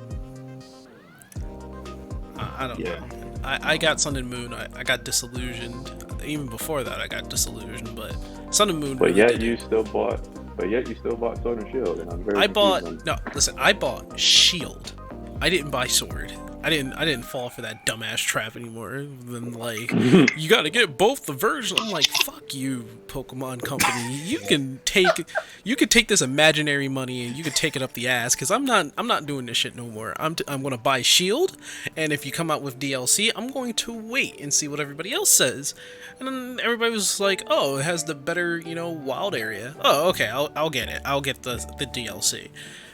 I don't Yeah. know. I got Sun and Moon. I got disillusioned. Even before that, I got disillusioned. But Sun and Moon. But really yet did you it. still bought. But yet you still bought Sword and Shield, and I'm very. I confused bought listen. I bought Shield. I didn't buy Sword. I didn't fall for that dumbass trap anymore. Then like, you got to get both the versions. I'm like, fuck you, Pokemon Company. You can take this imaginary money and you can take it up the ass. Cause I'm not doing this shit no more. I'm gonna buy Shield, and if you come out with DLC, I'm going to wait and see what everybody else says. And then everybody was like, oh, it has the better wild area. Oh, okay, I'll get it. I'll get the DLC.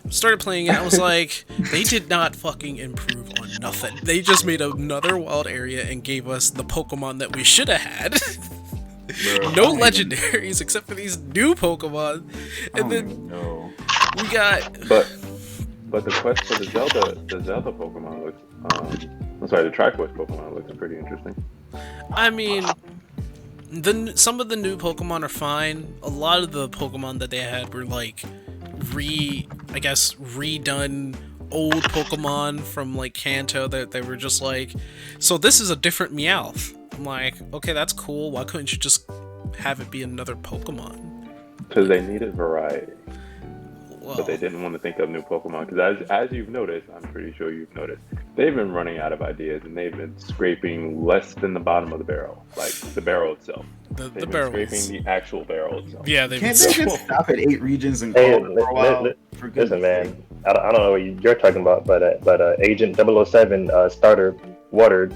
Started playing it, I was like, they did not fucking improve on nothing. They just made another wild area and gave us the Pokemon that we should have had. No legendaries except for these new Pokemon. And then no. we got But the quest for the Zelda Pokemon looks. I'm sorry, the Triforce Pokemon looks pretty interesting. I mean, some of the new Pokemon are fine. A lot of the Pokemon that they had were like redone old Pokemon from like Kanto that they were just like, so this is a different Meowth. I'm like, okay, that's cool. Why couldn't you just have it be another Pokemon? Because they needed variety, Well, but they didn't want to think of new Pokemon. Because as you've noticed, I'm pretty sure you've noticed, they've been running out of ideas and they've been scraping less than the bottom of the barrel, like the barrel itself. the They've been barrels. scraping the actual barrel itself. Yeah, they've Can't been they just stop at 8 regions and Hey, call it for a while? For goodness listen, man. sake. I don't know what you're talking about, but Agent 007 starter water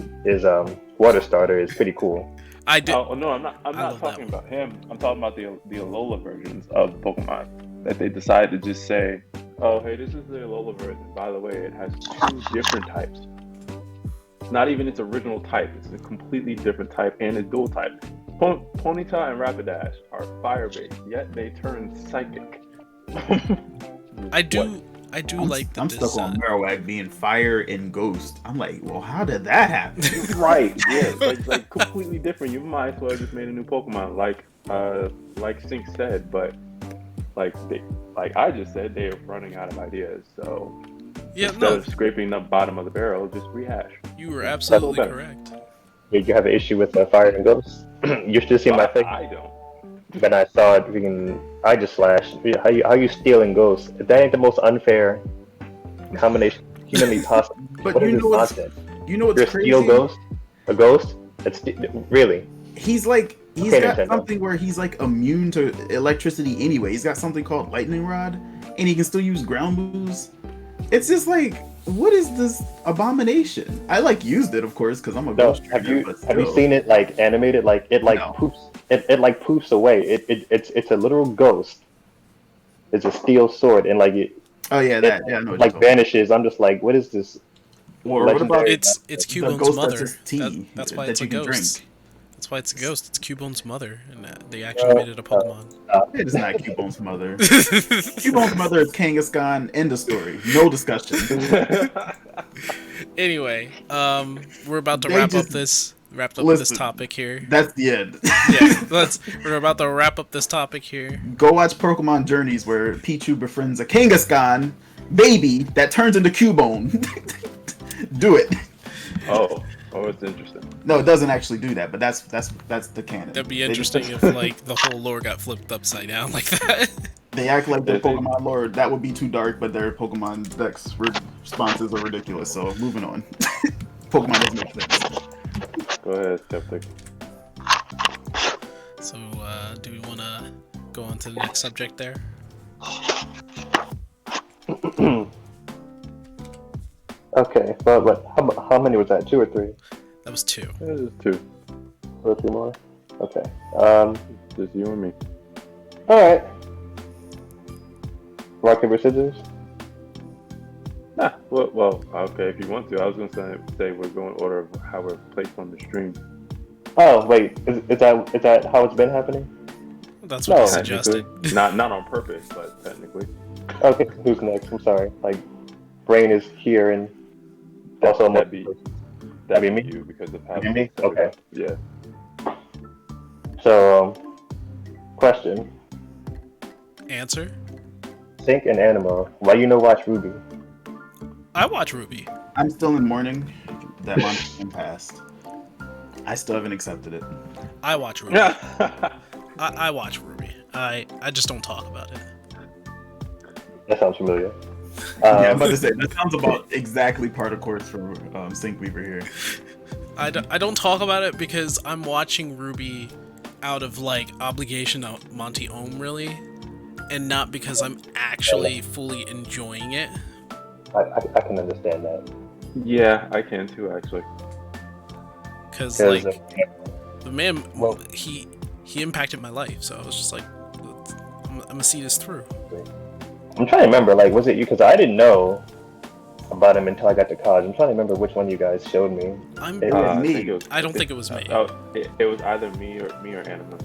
starter is pretty cool. I did. Oh no, I'm not love that talking about him. I'm talking about the Alola versions of Pokemon that they decided to just say, oh hey, this is the Alola version. By the way, it has 2 different types. It's not even its original type. It's a completely different type and a dual type. Ponyta and Rapidash are fire-based, yet they turn psychic. I do like the I'm stuck on design. Marowak being fire and ghost. I'm like, well, how did that happen? Right, yeah, like completely different. You might as well have just made a new Pokemon, like Sync said, but like I just said, they are running out of ideas. So Yeah, instead no, of scraping the bottom of the barrel, just rehash. you were absolutely better. correct. Did you have an issue with Fire and Ghost? You should see my thing. I don't. When I saw it, I just flashed. How you stealing Ghost? That ain't the most unfair combination humanly possible. But What you is know this what's nonsense? you know what's You're a crazy? steel ghost? A ghost? It's really. He's got Nintendo. something where he's like immune to electricity anyway. He's got something called lightning rod, and he can still use ground boost. It's just like, what is this abomination? I used it, of course, because I'm a No, ghost have trainer, you but have you still. seen it like animated? Like it like No. poops. It like poofs away. It's a literal ghost. It's a steel sword, and like it Oh yeah, that yeah, I know what like you're talking vanishes. I'm just like, what is this? about. Or what about legendary- It's the Cubone's ghost mother. that's just tea That's why that it's you a can ghost. drink? That's why it's a ghost. It's Cubone's mother, and they actually made it a Pokemon. It is not Cubone's mother. Cubone's mother is Kangaskhan. End of story. No discussion. Anyway, we're about to They wrap just- up this Listen. topic here. That's the end. Yeah, we're about to wrap up this topic here. Go watch Pokemon Journeys where Pichu befriends a Kangaskhan baby that turns into Cubone. Do it. Oh, it's interesting. No, it doesn't actually do that, but that's the canon. That'd be They just- interesting if like the whole lore got flipped upside down like that. They act like their They- Pokemon lore, that would be too dark, but their Pokemon Dex responses are ridiculous, so moving on. Pokemon doesn't make sense. Go ahead, Skeptic. So, do we want to go on to the next subject there? Okay, but how many was that? 2 or 3? That was 2. There's just 2. Or 2 more? Okay. Just you and me. Alright. Rock, paper, scissors? Nah, well, okay, if you want to. I was going to say we're going in order of how we're placed on the stream. Oh, wait. Is that how it's been happening? That's what No. I suggested. Not on purpose, but technically. Okay, who's next? I'm sorry. Like, brain is here and also That'd be That'd be me? you because of how. That'd be me? Okay. Yeah. So, question. Answer? Sync and Anima. Why you no watch Ruby? I watch Ruby. I'm still in mourning. That month been passed. I still haven't accepted it. I watch Ruby. Yeah. I watch Ruby. I just don't talk about it. That sounds familiar. Yeah, I'm about to say that sounds about exactly part of course for Sync Weaver here. I don't talk about it because I'm watching Ruby out of like obligation to Monty Ohm really, and not because I'm actually fully enjoying it. I can understand that. Yeah, I can too, actually. Because 'Cause, like the man, well- he impacted my life, so I was just like, I'm gonna see this through. I'm trying to remember, like, was it you? Because I didn't know about him until I got to college. I'm trying to remember which one you guys showed me. I'm. It was I me. think it was- I don't think it was me. It was either me or Anima.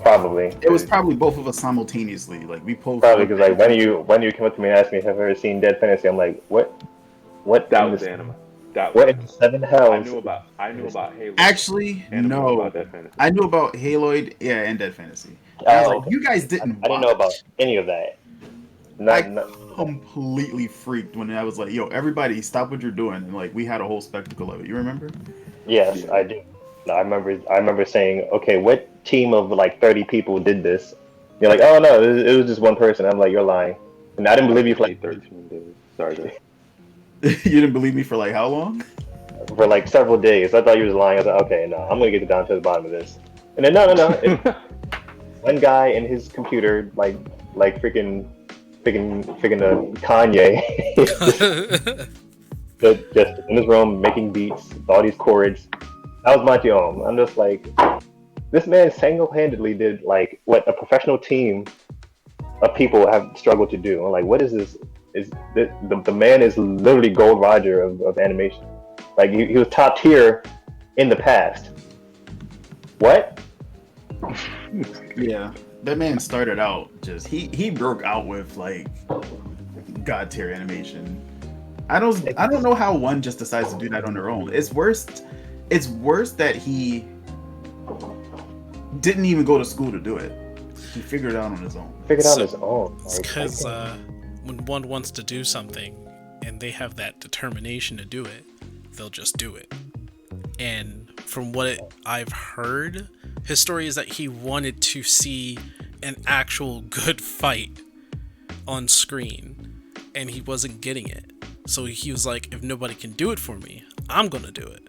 Probably. It was probably both of us simultaneously. Like we posted. Probably because like when you came up to me and asked me if I've ever seen Dead Fantasy, I'm like, what That in was this- Anima. That What was. in seven I hells? knew about Halo. Actually, Anima no. About that fantasy. I knew about Haloid, yeah, and Dead Fantasy. I was Oh, like, okay. you guys I didn't. didn't know about any of that. Not, I- not Completely freaked when I was like, "Yo, everybody, stop what you're doing!" And like, we had a whole spectacle of it. You remember? yes, I do. No, I remember saying, okay, what team of like 30 people did this? You're like, oh no, it was just one person. I'm like, you're lying, and I didn't believe you for like 13 days. Sorry, guys. You didn't believe me for like how long? for like several days. I thought you was lying. I was like, okay, no, I'm gonna get down to the bottom of this. And then no, it's one guy in his computer, like freaking Kanye, just in his room making beats, all these chords. That was Monty Ohm. I'm just like, this man single-handedly did like what a professional team of people have struggled to do. I'm like, what is this? The man is literally Gold Roger of animation. Like he was top tier in the past. What? Yeah, that man started out just he broke out with like god tier animation. I don't know how one just decides to do that on their own. It's worse that he didn't even go to school to do it. He figured it out on his own. Figured out So- on his own. It's because when one wants to do something and they have that determination to do it, they'll just do it. And from what I've heard, his story is that he wanted to see an actual good fight on screen, and he wasn't getting it. So he was like, if nobody can do it for me, I'm gonna do it.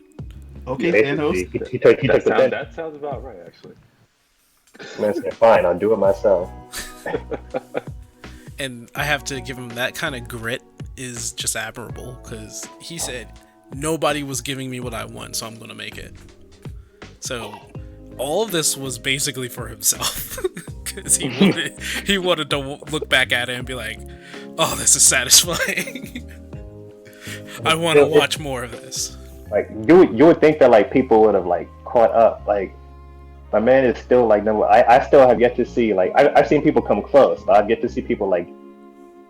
Okay, Basically, Thanos. he took the bench. That sounds about right, actually. Man said, fine, I'll do it myself. And I have to give him that kind of grit is just admirable, because he said nobody was giving me what I want, so I'm gonna make it. So all of this was basically for himself, because he wanted to look back at it and be like, oh, this is satisfying. I want to watch more of this. Like you would think that like people would have like caught up like My man is still like number. I still have yet to see like I've seen people come close, but I've yet to see people like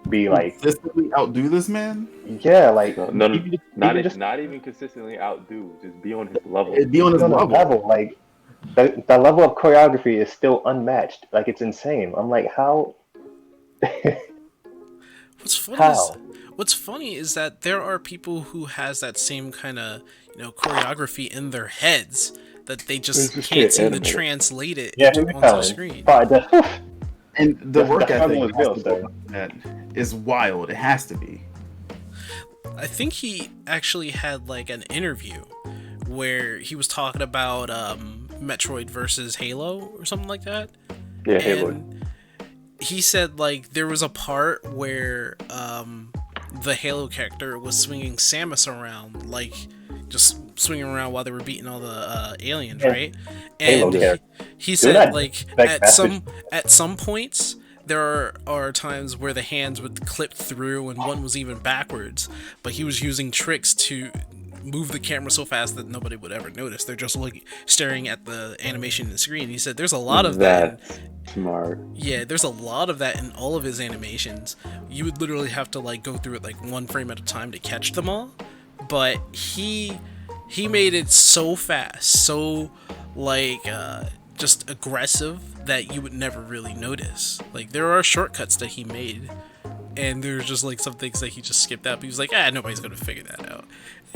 be like Consistently outdo this man. yeah like No, even just not even consistently outdo, just be on his level. It'd be on his on a level. level like the level of choreography is still unmatched. Like it's insane. I'm like how What's funny is how what's funny is that there are people who has that same kind of choreography in their heads that they It's just just can't can't seem to animate it. translate it yeah him onto the telling. screen. But the, And the work the ethic was has built, to go sir. on that is wild. It has to be. I think he actually had like an interview where he was talking about Metroid versus Halo or something like that. Yeah, Halo. And he said like there was a part where the Halo character was swinging Samus around, like just swinging around while they were beating all the aliens, Yeah. right? Halo And character. he Do said not like expect at some points there are times where the hands would clip through and one was even backwards, but he was using tricks to move the camera so fast that nobody would ever notice. They're just looking, staring at the animation in the screen. He said there's a lot of that. Smart. Yeah, there's a lot of that in all of his animations. You would literally have to like go through it like one frame at a time to catch them all. But he made it so fast, so like just aggressive that you would never really notice. Like there are shortcuts that he made, and there's just like some things that he just skipped out. But he was like, nobody's gonna figure that out.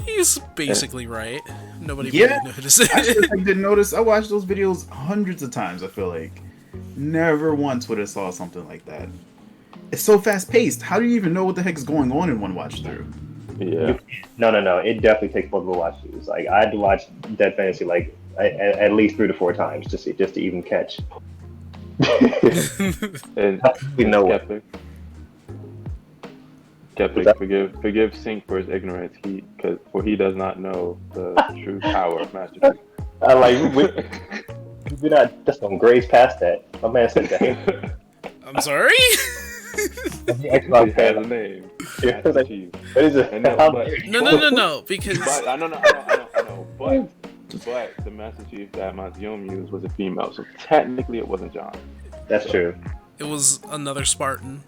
He's basically right. Nobody really noticed it. I just like, didn't notice. I watched those videos hundreds of times. I feel like never once would have saw something like that. It's so fast paced. How do you even know what the heck is going on in one watch through? Yeah. No. It definitely takes multiple watches. Like I had to watch Dead Fantasy like at least 3 to 4 times just to even catch. And You know what? Skeptic, forgive Sync for his ignorance. For he does not know the true power of Master Chief. I like we're not just on graze past that. My man said that. I'm sorry. The He Xbox has a fan. name. Yeah, Master like, Chief. what is it? I know, No, because But I know. But the Master Chief that Mazium used was a female, so technically it wasn't John. That's true. it was another Spartan.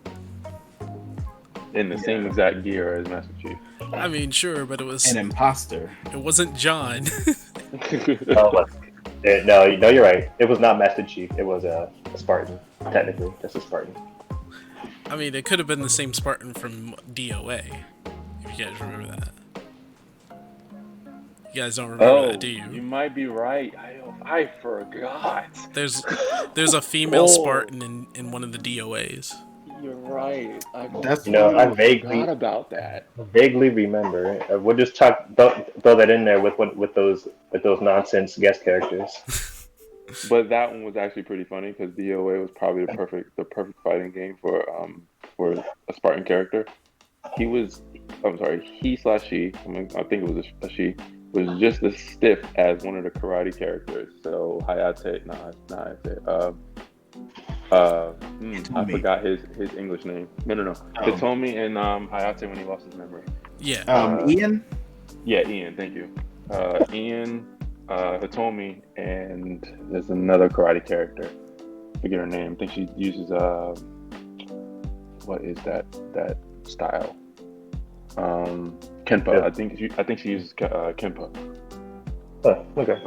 In the same exact gear as Master Chief. I mean, sure, but it An imposter. wasn't John. No, no, you're right. It was not Master Chief. It was a Spartan. Technically, just a Spartan. I mean, it could have been the same Spartan from DOA. If you guys remember that. You guys don't remember that, do You you? might be right. I forgot. There's a female Spartan in one of the DOAs. You're right. That's I forgot about that. vaguely remember. We'll just throw that in there with those nonsense guest characters. But that one was actually pretty funny because DOA was probably the perfect fighting game for a Spartan character. He slash she. I think it was a she. Was just as stiff as one of the karate characters. So Hayate, I forgot his English name. No. Hitomi and Hayate when he lost his memory. Yeah. Ian. Yeah, Ian. Thank you. Ian, Hitomi, and there's another karate character. Forget her name. I think she uses what is that style? Kenpa. Yeah. I think she uses Kenpa. Okay.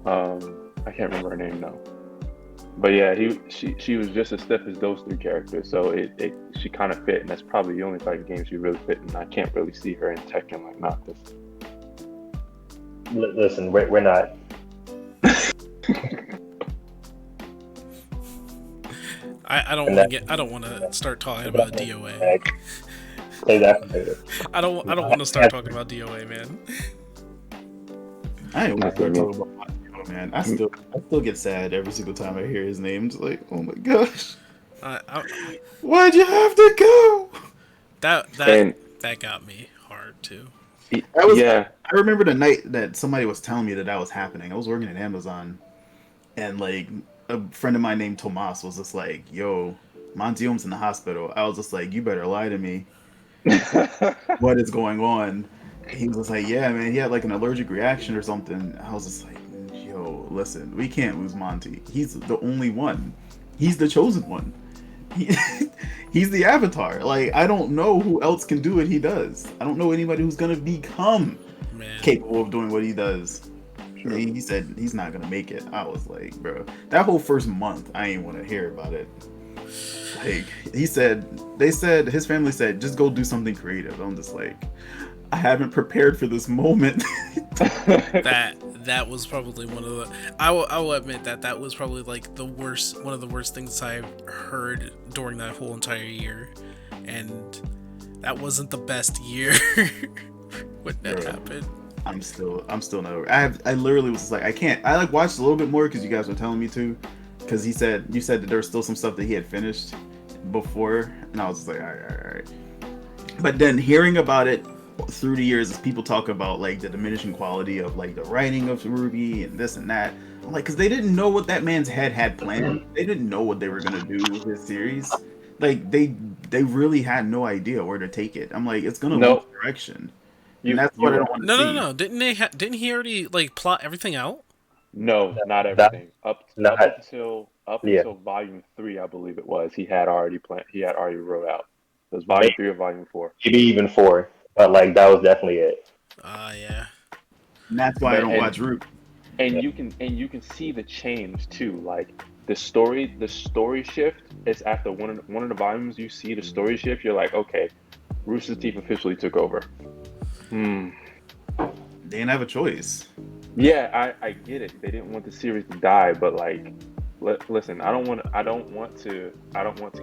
I can't remember her name now. But yeah, she was just as stiff as those 3 characters, so she kind of fit, and that's probably the only fighting game she really fit. And I can't really see her in Tekken like not this. Listen, we're not. I don't want to start talking about DOA. Say that for later. I don't want to start talking about DOA, man. I ain't want to start talking about Mario, man. I still get sad every single time I hear his name. It's like, oh my gosh, why'd you have to go? That got me hard too. I remember the night that somebody was telling me that was happening. I was working at Amazon, and like a friend of mine named Tomas was just like, "Yo, Montium's in the hospital." I was just like, "You better lie to me. What is going on?" He was like, "Yeah, man, he had like an allergic reaction or something." I was just like, "Yo, yo, listen, we can't lose Monty. He's the only one. He's the chosen one. He, he's the Avatar. Like, I don't know who else can do what he does. I don't know anybody who's gonna become capable of doing what he does. Sure. He said he's not gonna make it. I was like, bro, that whole first month, I ain't want to hear about it. Like, his family said, just go do something creative. I'm just like, I haven't prepared for this moment. That was probably one of the. I will admit that was probably like one of the worst things I've heard during that whole entire year, and that wasn't the best year when that happened. I'm still not. I literally was just like, I can't. I like watched a little bit more because you guys were telling me to, because you said that there was still some stuff that he had finished before, and I was just like, all right. But then hearing about it through the years, as people talk about like the diminishing quality of like the writing of Ruby and this and that, I'm like, because they didn't know what that man's head had planned. They didn't know what they were gonna do with his series. Like they really had no idea where to take it. I'm like, it's gonna lose direction. And that's what I don't want to see. No. Didn't he already like plot everything out? No, not everything. Up until volume 3, I believe it was. He had already wrote out. It was volume 3 or volume 4. Maybe even 4, but like that was definitely it. Yeah. And that's why I don't watch Root. And you can see the change too. Like the story shift is after one of the volumes. You see the story shift. You're like, okay, Rooster Teeth officially took over. They didn't have a choice. Yeah, I get it. They didn't want the series to die, but like, listen, I don't want to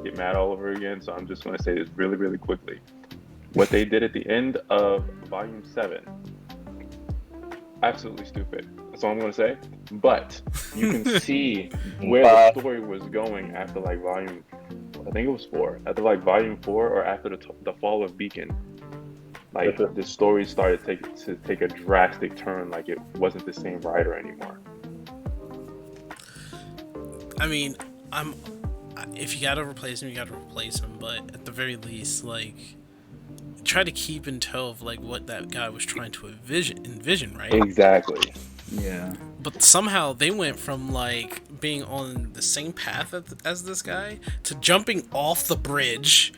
get mad all over again. So I'm just going to say this really, really quickly. What they did at the end of volume 7, absolutely stupid. That's all I'm going to say. But you can see where the story was going after like volume, I think it was 4. After like volume 4 or after the fall of Beacon. Like the story started to take a drastic turn. Like it wasn't the same writer anymore. I mean, if you gotta replace him, you gotta replace him. But at the very least, like, try to keep in tow of like what that guy was trying to envision, right? Exactly. Yeah. But somehow they went from like being on the same path as this guy to jumping off the bridge.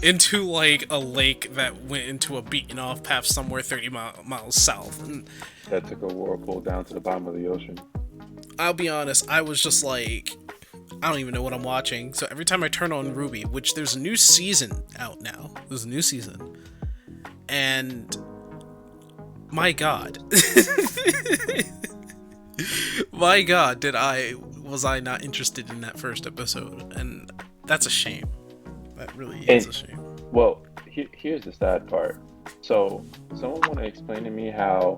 into like a lake that went into a beaten off path somewhere 30 miles south. And that took a whirlpool down to the bottom of the ocean. I'll be honest, I was just like, I don't even know what I'm watching. So every time I turn on Ruby, which there's a new season out now. There's a new season. And my God. My God, was I not interested in that first episode? And that's a shame. That really is a shame. Well, here's the sad part. So, someone want to explain to me how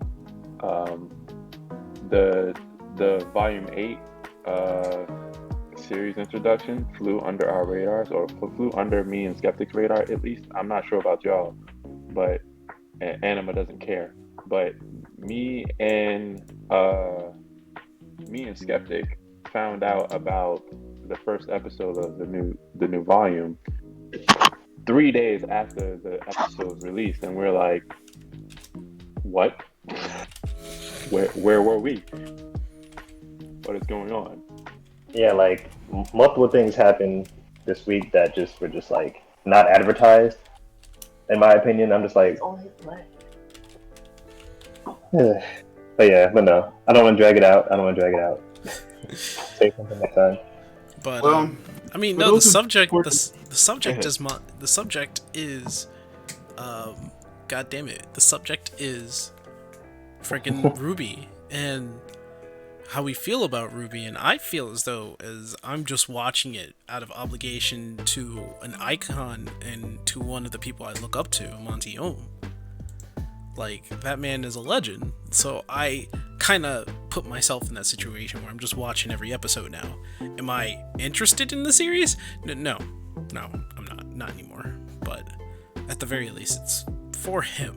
the volume 8 series introduction flew under our radars, or flew under me and Skeptic's radar at least. I'm not sure about y'all, but Anima doesn't care. But me and Skeptic found out about the first episode of the new volume 3 days after the episode was released, and we're like, what? Where were we? What is going on? Yeah, like multiple things happened this week that were just like not advertised. In my opinion, I'm just like, but no, I don't want to drag it out. Say something next time. But I mean, no. The subject is, God damn it, the subject is freaking Ruby and how we feel about Ruby, and I feel as I'm just watching it out of obligation to an icon and to one of the people I look up to, Monty Ohm. Like, that man is a legend, so I kind of put myself in that situation where I'm just watching every episode now. Am I interested in the series? No, I'm not anymore. But at the very least, it's for him.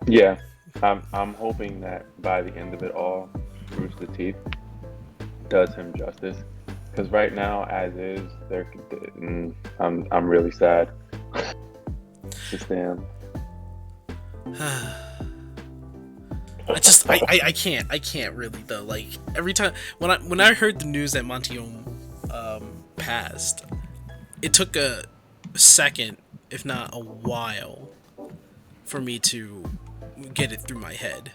Yeah, I'm hoping that by the end of it all, Rooster Teeth does him justice. Because right now, as is, I'm really sad. Just damn. I can't really though. Like every time when I heard the news that Montione passed, it took a second, if not a while, for me to get it through my head.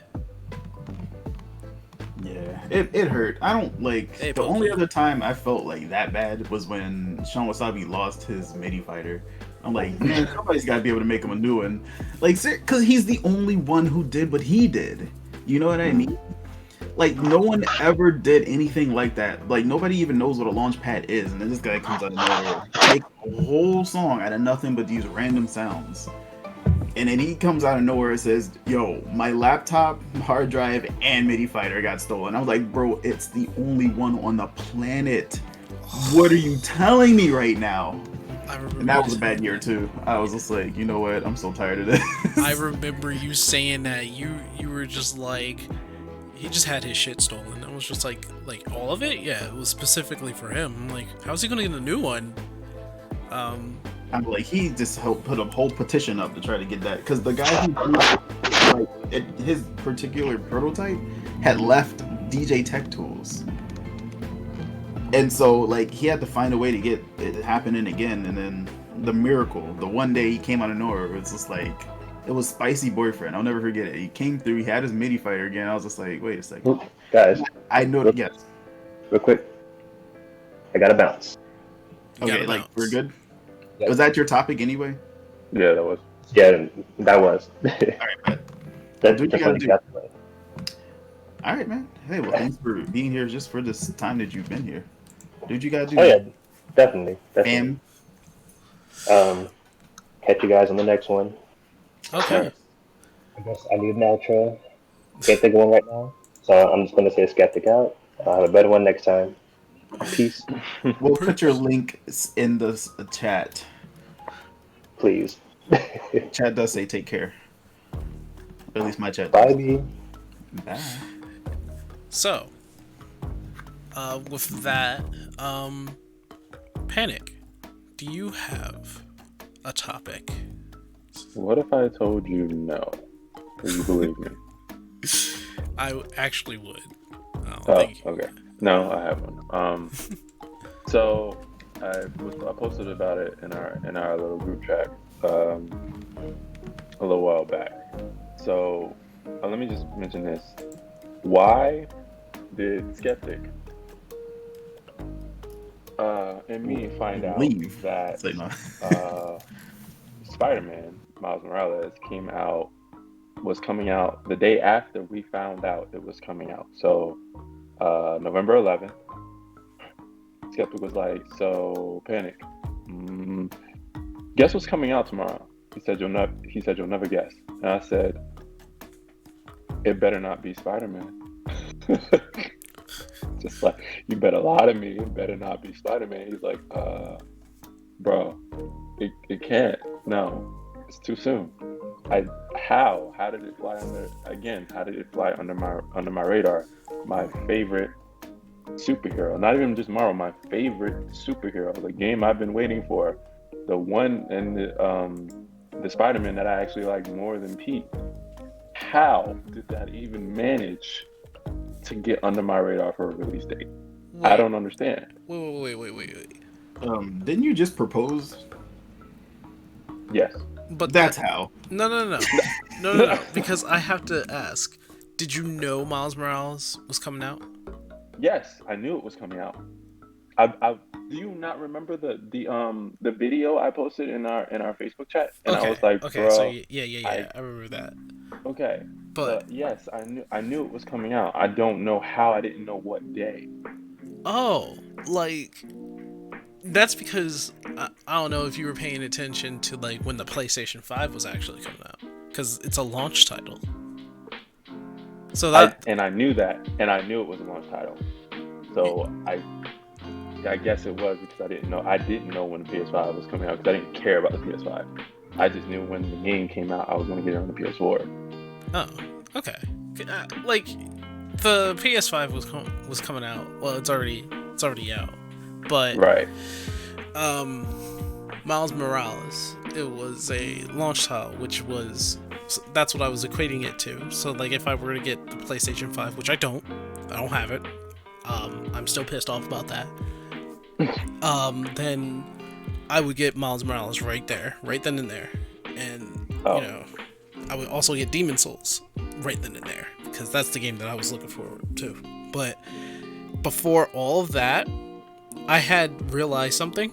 Yeah, it hurt. I don't like Hey, the only Pokey. other time I felt like that bad was when Sean Wasabi lost his MIDI fighter. I'm like, man, somebody's got to be able to make him a new one, like, because he's the only one who did what he did. You know what I mean? Like, no one ever did anything like that. Like, nobody even knows what a launch pad is, and then this guy comes out of nowhere, make a whole song out of nothing but these random sounds. And then he comes out of nowhere and says, yo, my laptop, hard drive, and MIDI fighter got stolen. I was like, bro, it's the only one on the planet. What are you telling me right now? And that was a bad year too. I was just like, you know what? I'm so tired of this. I remember you saying that you were just like, he just had his shit stolen. I was just like all of it? Yeah, it was specifically for him. I'm like, how's he gonna get a new one? I'm like, he just helped put a whole petition up to try to get that, because the guy who his particular prototype had left DJ Tech Tools, and so like he had to find a way to get it happening again. And then the miracle, the one day he came out of nowhere, it was just like, it was Spicy Boyfriend. I'll never forget it. He came through, he had his MIDI fighter again. I was just like, wait a second, Guys, I know that. Yes. real quick, I gotta bounce. Okay, like bounce. we're good. Yep. Was that your topic anyway? Yeah, that was. Yeah, that was. All right, man. That's What you just gotta what do? you got to play. All right, man. Hey, well, thanks for being here just for this time that you've been here. Dude, you gotta do. Oh yeah, definitely. Bam. Catch you guys on the next one. Okay. I guess I need an outro. Can't think of one right now, so I'm just gonna say Skeptic out. I'll have a better one next time. Peace, We'll put your link in the chat. please. Chat does say take care. Or at least my chat does. Bye. Bye. So, with that, Panic, do you have a topic? What if I told you no? Would you believe me? I actually would. Oh, okay. No, I have one. So I posted about it in our little group chat a little while back. So let me just mention this. Why did Skeptic and me find out that Say no. Spider-Man Miles Morales was coming out the day after we found out it was coming out? So November 11th, Skeptic was like, so Panic, guess what's coming out tomorrow? He said you'll never guess. And I said, it better not be Spider-Man. Just like, you better lie to me, it better not be Spider-Man. He's like, bro, it can't. No, it's too soon. How did it fly under my radar? My favorite superhero, not even just Marvel, my favorite superhero, the game I've been waiting for, the one and the Spider-Man that I actually like more than Pete. How did that even manage to get under my radar for a release date? I don't understand. Wait. Didn't you just propose? Yes. But That's how. No. Because I have to ask, did you know Miles Morales was coming out? Yes, I knew it was coming out. Do you not remember the video I posted in our Facebook chat? And Okay. I was like, okay, bro, so yeah, I remember that. Okay, But yes, I knew it was coming out. I don't know how I didn't know what day. oh, like that's because I don't know if you were paying attention to like when the PlayStation 5 was actually coming out, because it's a launch title. So I knew that, and I knew it was a launch title. So I guess it was because I didn't know when the PS5 was coming out, because I didn't care about the PS5. I just knew when the game came out, I was going to get it on the PS4. Oh, okay. Like the PS5 was coming out. Well, it's already out. But right. Miles Morales, it was a launch title, which was So that's what I was equating it to. So like if I were to get the PlayStation 5, which I don't have it. I'm still pissed off about that. Then I would get Miles Morales right then and there. And I would also get Demon Souls right then and there, because that's the game that I was looking forward to. But before all of that, I had realized something.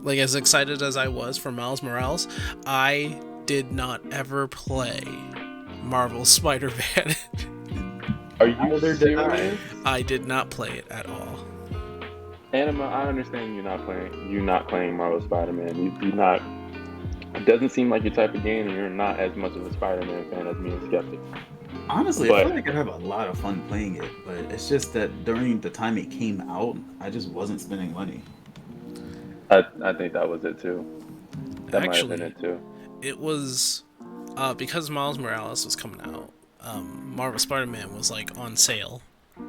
Like, as excited as I was for Miles Morales, I did not ever play Marvel's Spider-Man. Are you serious? I did not play it at all. Anima, I understand you're not playing Marvel Spider-Man. You're not. It doesn't seem like your type of game, and you're not as much of a Spider-Man fan as me and Skeptic. Honestly, I feel like I'd have a lot of fun playing it, but it's just that during the time it came out, I just wasn't spending money. I think that was it too. That might have been it too. It was because Miles Morales was coming out. Marvel Spider-Man was like on sale,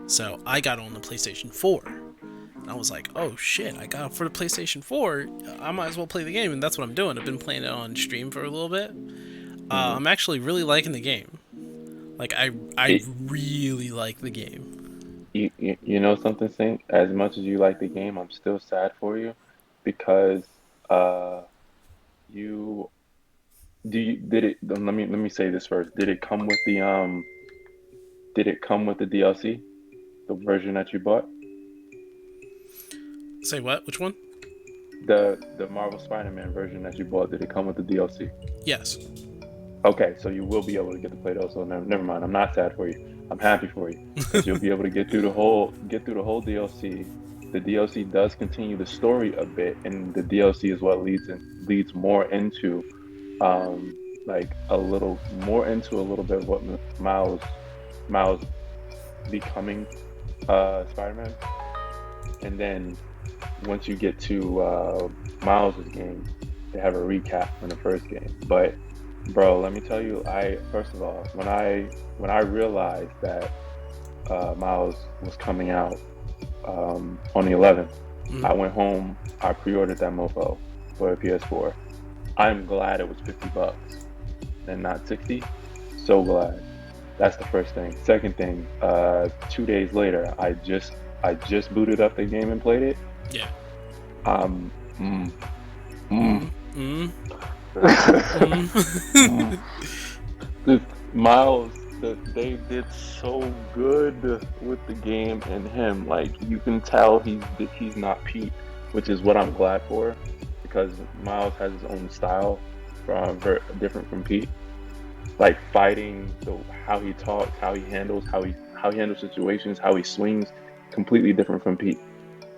so I got on the PlayStation 4. And I was like, oh shit, I got it for the PlayStation 4. I might as well play the game, and that's what I'm doing. I've been playing it on stream for a little bit. I'm actually really liking the game. Like, I really like the game. You know something, Sink? As much as you like the game, I'm still sad for you, because let me say this first. Did it come with the DLC? The version that you bought? Say what? Which one? The Marvel Spider-Man version that you bought, did it come with the DLC? Yes. Okay, so you will be able to get to play those. So never mind. I'm not sad for you. I'm happy for you, because you'll be able to get through the whole DLC. The DLC does continue the story a bit, and the DLC is what leads more into, like a little bit of what Miles becoming Spider-Man, and then once you get to Miles' game, they have a recap from the first game. But bro, let me tell you, first of all, when I realized that Miles was coming out on the 11th, I went home, I pre-ordered that mofo for a PS4. I'm glad it was $50 and not 60. So glad. That's the first thing. Second thing, 2 days later, I just booted up the game and played it. Yeah. Miles, they did so good with the game and him. Like, you can tell he's not Pete, which is what I'm glad for, because Miles has his own style, different from Pete. Like fighting, how he talks, how he handles situations, how he swings, completely different from Pete.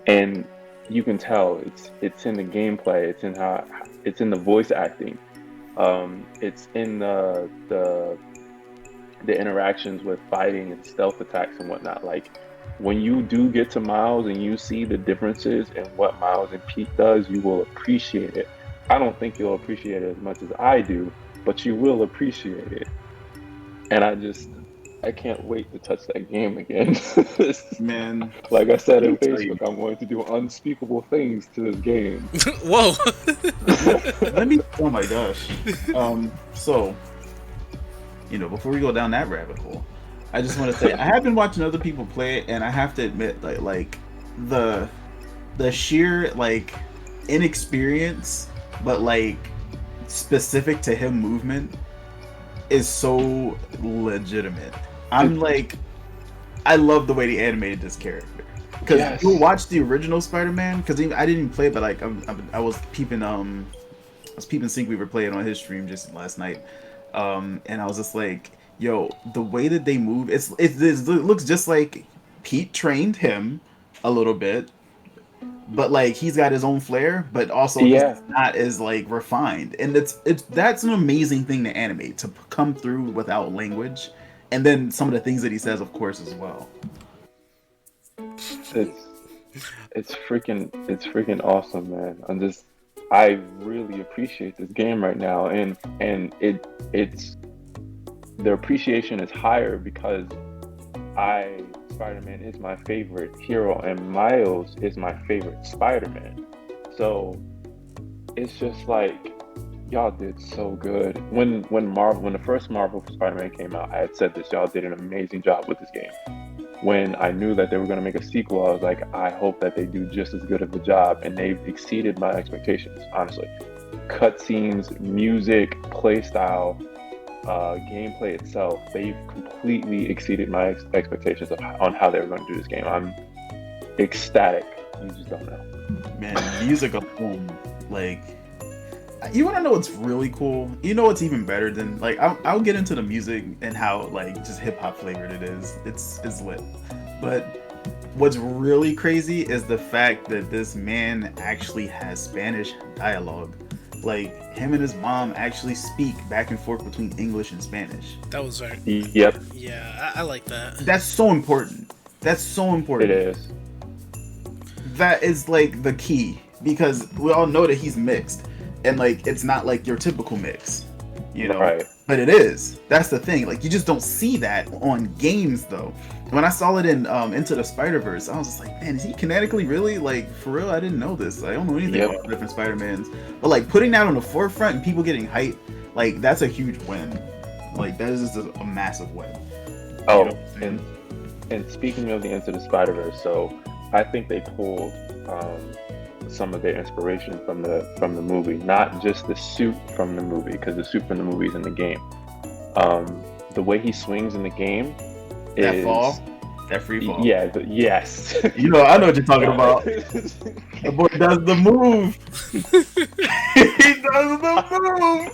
And you can tell it's in the gameplay, it's in the voice acting, it's in the interactions with fighting and stealth attacks and whatnot. Like, when you do get to Miles and you see the differences in what Miles and Pete does, you will appreciate it. I don't think you'll appreciate it as much as I do, but you will appreciate it. And I can't wait to touch that game again. Man, like I said in Facebook, I'm going to do unspeakable things to this game. Whoa. Oh my gosh. So, before we go down that rabbit hole, I just want to say I have been watching other people play it, and I have to admit, like the sheer inexperience, but specific to him movement is so legitimate. I love the way they animated this character, because you watch the original Spider-Man, because I didn't even play, but I was peeping Sync, we were playing on his stream just last night, and I was just like, yo, the way that they move, it looks just like Pete trained him a little bit, but he's got his own flair, but also he's not as refined, and that's an amazing thing to animate, to come through without language, and then some of the things that he says, of course, as well. It's freaking awesome, man. I really appreciate this game right now, and it's the appreciation is higher because Spider-Man is my favorite hero, and Miles is my favorite Spider-Man. So it's just like, y'all did so good. When the first Marvel Spider-Man came out, I had said this. Y'all did an amazing job with this game. When I knew that they were going to make a sequel, I was like, I hope that they do just as good of a job, and they've exceeded my expectations. Honestly, cutscenes, music, playstyle, gameplay itself, they've completely exceeded my expectations on how they were going to do this game. I'm ecstatic. You just don't know. Man, music alone, like, you want to know what's really cool? You know what's even better than, like, I'll get into the music and how, like, just hip hop flavored it is. It's lit. But what's really crazy is the fact that this man actually has Spanish dialogue. Like, him and his mom actually speak back and forth between English and Spanish. That was very. Yep. Yeah, I like that. That's so important. That's so important. It is. That is, like, the key, because we all know that he's mixed, and, like, it's not like your typical mix, you know. Right. But it is. That's the thing. Like, you just don't see that on games, though. When I saw it in Into the Spider-Verse, I was just like, man, is he kinetically really, like, for real? I didn't know this. I don't know anything about the different Spider-Mans. But, like, putting that on the forefront and people getting hype, like, that's a huge win. Like, that is just a massive win. Oh, You know what I'm saying? and speaking of the Into the Spider-Verse, so I think they pulled some of their inspiration from the movie, not just the suit from the movie, because the suit from the movie is in the game. The way he swings in the game That is fall? That free fall? Yeah, yes. You know, I know what you're talking about. The boy does the move. He does the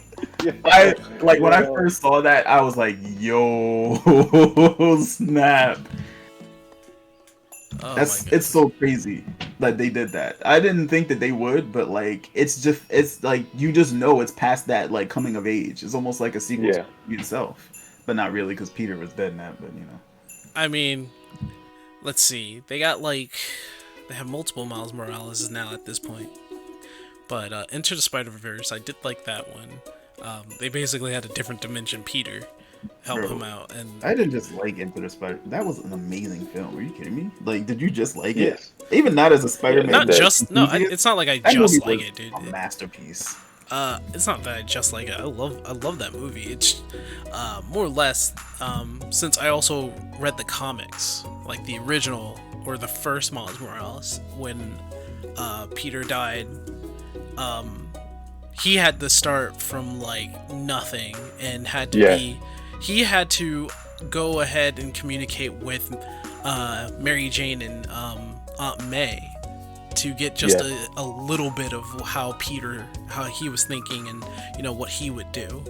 move. When I first saw that, I was like, yo, snap. Oh, It's so crazy that they did that. I didn't think that they would, but, like, it's like, you just know it's past that, like, coming of age. It's almost like a sequel to itself, but not really, because Peter was dead in that. But, you know, I mean, let's see. They have multiple Miles Morales now at this point. But Enter the Spider-Verse, I did like that one. They basically had a different dimension Peter help him out, and I didn't just like Into the Spider. That was an amazing film. Are you kidding me? Like, did you just like Yes. it? Even not as a Spider-Man. not just no. It's not like I That just movie like was it, dude. a masterpiece. It's not that I just like it. I love that movie. It's more or less since I also read the comics, like the original or the first Miles Morales, when Peter died. He had to start from, like, nothing and had to he had to go ahead and communicate with Mary Jane and Aunt May to get just a little bit of how he was thinking, and, you know, what he would do.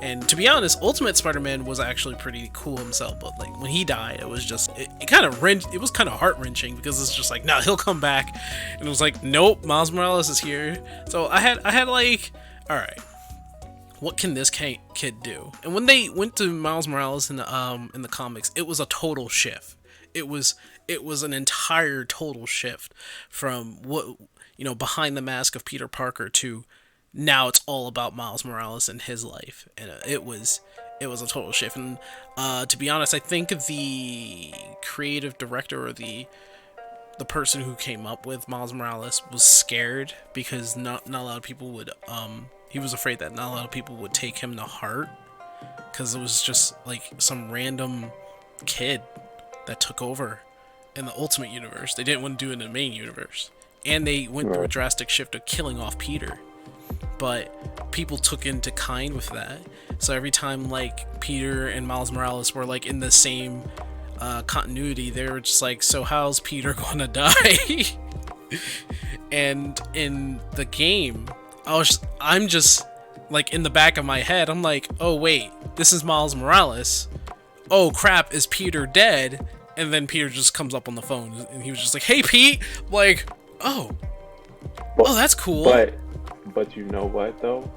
And to be honest, Ultimate Spider-Man was actually pretty cool himself, but, like, when he died, it was just it was kind of heart-wrenching, because it's just like, nah, he'll come back, and it was like, nope, Miles Morales is here. So I had like, all right, what can this kid do? And when they went to Miles Morales in the comics, it was a total shift. It was an entire total shift from what, you know, behind the mask of Peter Parker to now it's all about Miles Morales and his life, and it was a total shift. And to be honest, I think the creative director, or the person who came up with Miles Morales, was scared, because not a lot of people would he was afraid that not a lot of people would take him to heart, because it was just like some random kid that took over in the Ultimate Universe. They didn't want to do it in the main universe, and they went through a drastic shift of killing off Peter. But people took into kind with that. So every time, like, Peter and Miles Morales were, like, in the same continuity, they were just like, so how's Peter gonna die? And in the game, I'm just like, in the back of my head, I'm like, oh wait, this is Miles Morales. Oh crap, is Peter dead? And then Peter just comes up on the phone, and he was just like, hey Pete, like, oh, that's cool. But you know what, though?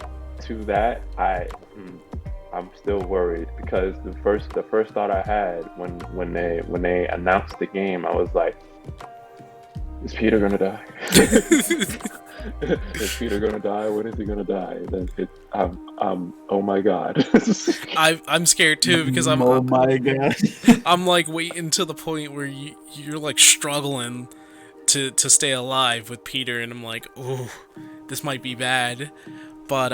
To that, I'm still worried, because the first thought I had when they announced the game, I was like, is Peter gonna die? Is Peter gonna die? When is he gonna die? Oh my god. I'm scared too, because I'm oh my god. I'm like waiting to the point where you're like struggling to stay alive with Peter, and I'm like, oh, this might be bad. But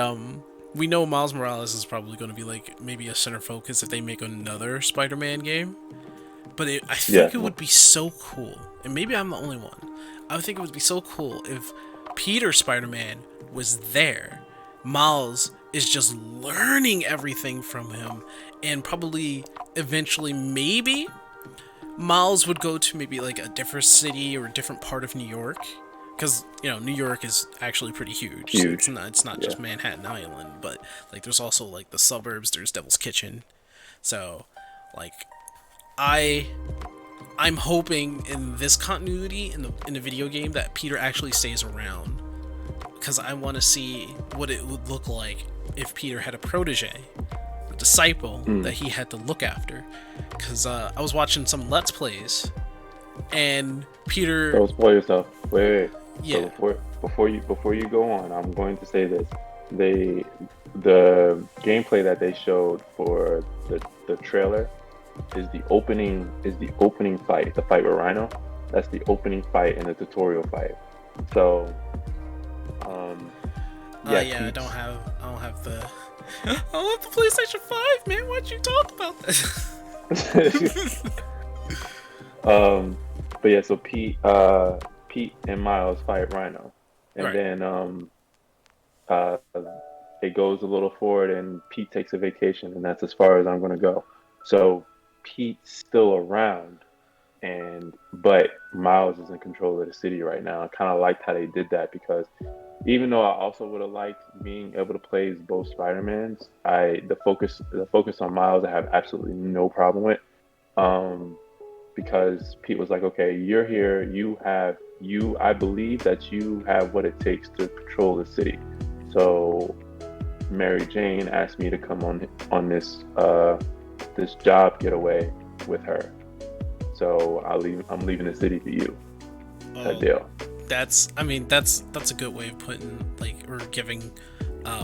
we know Miles Morales is probably going to be like maybe a center focus if they make another Spider-Man game. But I think it would be so cool, and maybe I'm the only one. I would think it would be so cool if Peter Spider-Man was there. Miles is just learning everything from him, and probably eventually maybe Miles would go to maybe like a different city or a different part of New York, because New York is actually pretty huge. So it's not just Manhattan Island, but like there's also like the suburbs. There's Devil's Kitchen, so like I'm hoping in this continuity in the video game that Peter actually stays around, because I want to see what it would look like if Peter had a protege, a disciple that he had to look after. Because I was watching some Let's Plays, and Peter. Don't spoil yourself. Wait. Yeah. So before you go on, I'm going to say this: the gameplay that they showed for the trailer is the opening fight, the fight with Rhino. That's the opening fight in the tutorial fight. So, I don't have the PlayStation 5, man. Why'd you talk about this? But yeah, so Pete and Miles fight Rhino, and then it goes a little forward, and Pete takes a vacation, and that's as far as I'm gonna go. So Pete's still around, but Miles is in control of the city right now. I kind of liked how they did that, because even though I also would have liked being able to play both Spider-Mans, the focus on Miles I have absolutely no problem with, because Pete was like, okay, you're here, I believe that you have what it takes to control the city. So Mary Jane asked me to come on this job getaway with her. So I'm leaving the city for you. That deal. That's a good way of putting or giving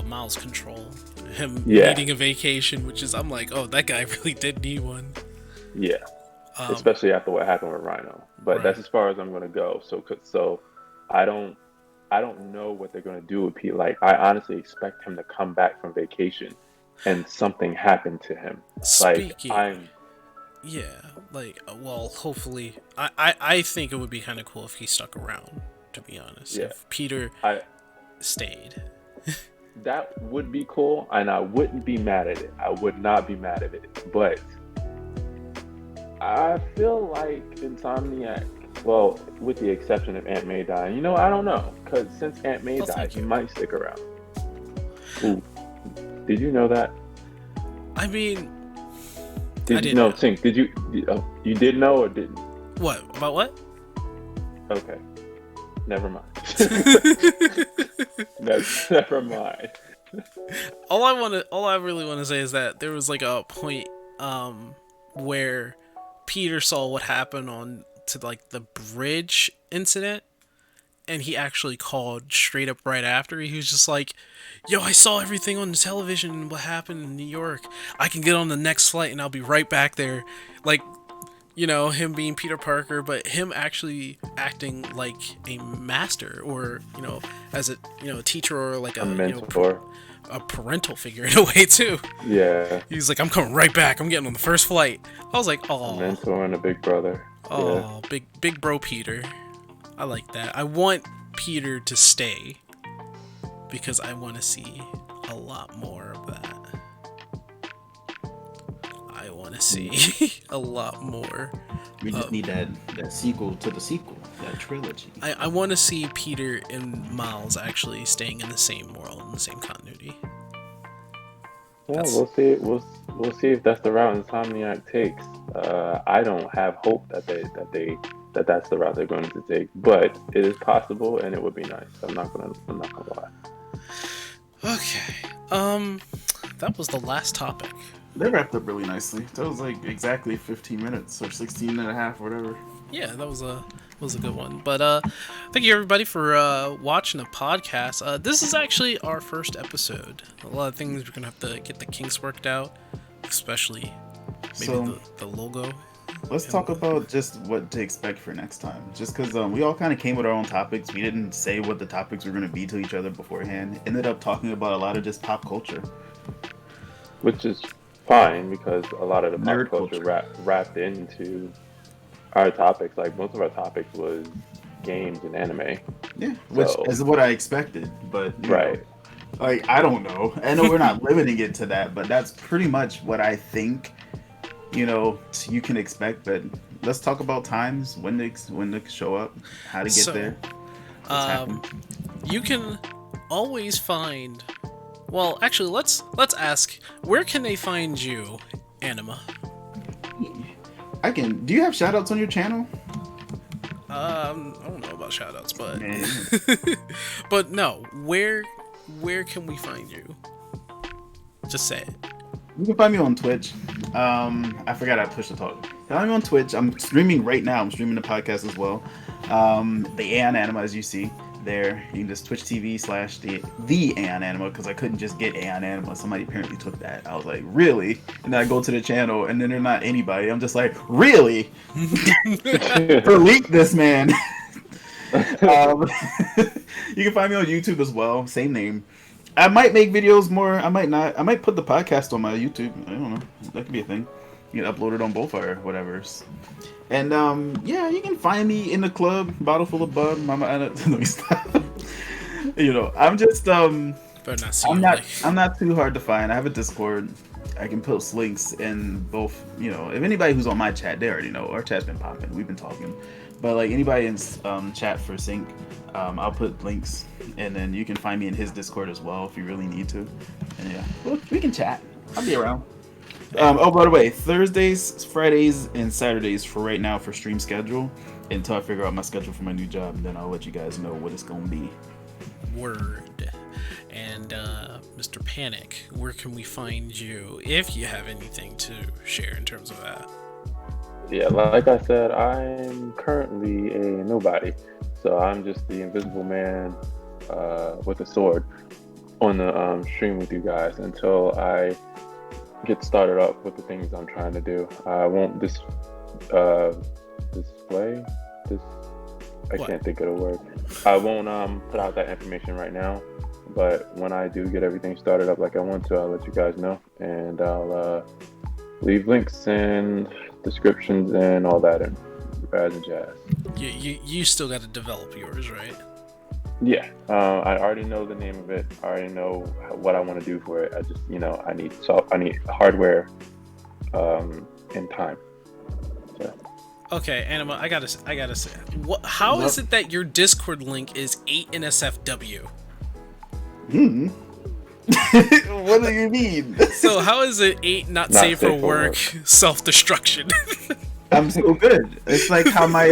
Miles control. Him needing a vacation, which is, I'm like, oh, that guy really did need one. Yeah. Especially after what happened with Rhino. But that's as far as I'm gonna go. So I don't know what they're gonna do with Pete. Like, I honestly expect him to come back from vacation and something happened to him. Hopefully, I think it would be kind of cool if he stuck around, to be honest. Yeah. If Peter stayed. That would be cool, and I wouldn't be mad at it. I would not be mad at it. But I feel like Insomniac, well, with the exception of Aunt May dying, I don't know. Because since Aunt May died, he might stick around. Ooh. Did you know that? I mean... Did you know? Tink, did you... you did know or didn't? What? About what? Okay. Never mind. Never mind. All I really want to say is that there was like a point where Peter saw what happened to the bridge incident, and he actually called straight up right after. He was just like, yo, I saw everything on the television and what happened in New York. I can get on the next flight and I'll be right back there. Him being Peter Parker, but him actually acting like a master, or, as a teacher, or like a mentor. A parental figure in a way too. Yeah. He's like, I'm coming right back. I'm getting on the first flight. I was like, oh. A mentor and a big brother. Oh, yeah. Big bro Peter. I like that. I want Peter to stay, because I want to see a lot more of that. I want to see a lot more. We just need that sequel to the sequel, that trilogy. I want to see Peter and Miles actually staying in the same world, in the same continuity. Yeah, we'll see. We'll see if that's the route Insomniac takes. I don't have hope that that's the route they're going to take, but it is possible, and it would be nice. I'm not gonna lie. Okay. That was the last topic. They wrapped up really nicely. That was like exactly 15 minutes or 16 and a half, whatever. Yeah, that was a good one. But thank you everybody for watching the podcast. This is actually our first episode. A lot of things we're gonna have to get the kinks worked out, especially maybe the logo. let's talk about just what to expect for next time. Just because we all kind of came with our own topics. We didn't say what the topics were going to be to each other beforehand. Ended up talking about a lot of just pop culture. Which is fine because a lot of the pop Nerd culture culture. wrapped into our topics. Like most of our topics was games and anime. Yeah, which So is what I expected. But you know, right. like I don't know. I know we're not limiting it to that, but that's pretty much what I think. You know, you can expect. But let's talk about times when to show up, how to get So, there, what's happening. you can always find. Well, actually, let's ask. Where can they find you, Anima? I can. Do you have shoutouts on your channel? I don't know about shoutouts, but Man. but no. Where can we find you? Just say it. You can find me on Twitch. I forgot I pushed the talk. Find me on Twitch. I'm streaming right now. I'm streaming the podcast as well. The Aeon Anima, as you see there. You can just Twitch TV / the Aeon Anima, because I couldn't just get Aeon Anima. Somebody apparently took that. I was like, really? And then I go to the channel, and then they're not anybody. I'm just like, really? Delete this man. You can find me on YouTube as well. Same name. I might make videos more. I might not. I might put the podcast on my YouTube. I don't know. That could be a thing. You can upload it on both or whatever. And yeah, you can find me in the club, bottle full of bub. Mama, let me stop. You know, I'm just Better not see I'm you, not. like- I'm not too hard to find. I have a Discord. I can post links in both. You know, if anybody who's on my chat, they already know. Our chat's been popping. We've been talking. But like anybody in chat for Sync, I'll put links, and then you can find me in his Discord as well if you really need to. And yeah, well, we can chat. I'll be around. Oh, by the way, Thursdays, Fridays, and Saturdays for right now for stream schedule until I figure out my schedule for my new job. And then I'll let you guys know what it's gonna be. Word. And Mr. Panic, where can we find you if you have anything to share in terms of that? Yeah, like I said, I'm currently a nobody. So I'm just the invisible man with a sword on the stream with you guys until I get started up with the things I'm trying to do. I won't display this. I What? can't think of the word. I won't put out that information right now. But when I do get everything started up like I want to, I'll let you guys know, and I'll leave links and descriptions and all that and jazz. You still got to develop yours, right? Yeah, I already know the name of it. I already know what I want to do for it. I just, I need hardware, and time. So. Okay, Anima, I gotta say, how is it that your Discord link is 8NSFW? What do you mean? So how is it 8 not safe for work, self-destruction? I'm so good. It's like how my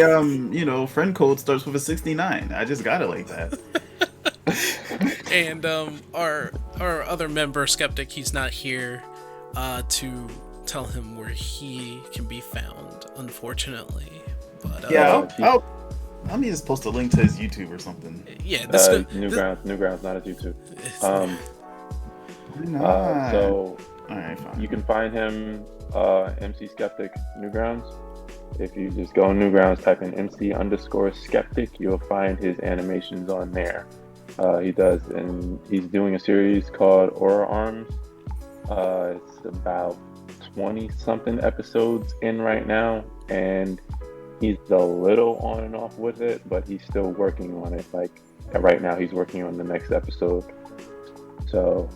friend code starts with a 69. I just got it like that. And our other member, Skeptic, he's not here to tell him where he can be found, unfortunately. But Yeah, let me just post a link to his YouTube or something. yeah, Newgrounds, not a YouTube. So all right, fine. you can find him MC Skeptic Newgrounds. If you just go on Newgrounds, type in MC_Skeptic, you'll find his animations on there. He's doing a series called Aura Arms. It's about 20 something episodes in right now, and he's a little on and off with it, but he's still working on it. Like right now, he's working on the next episode. So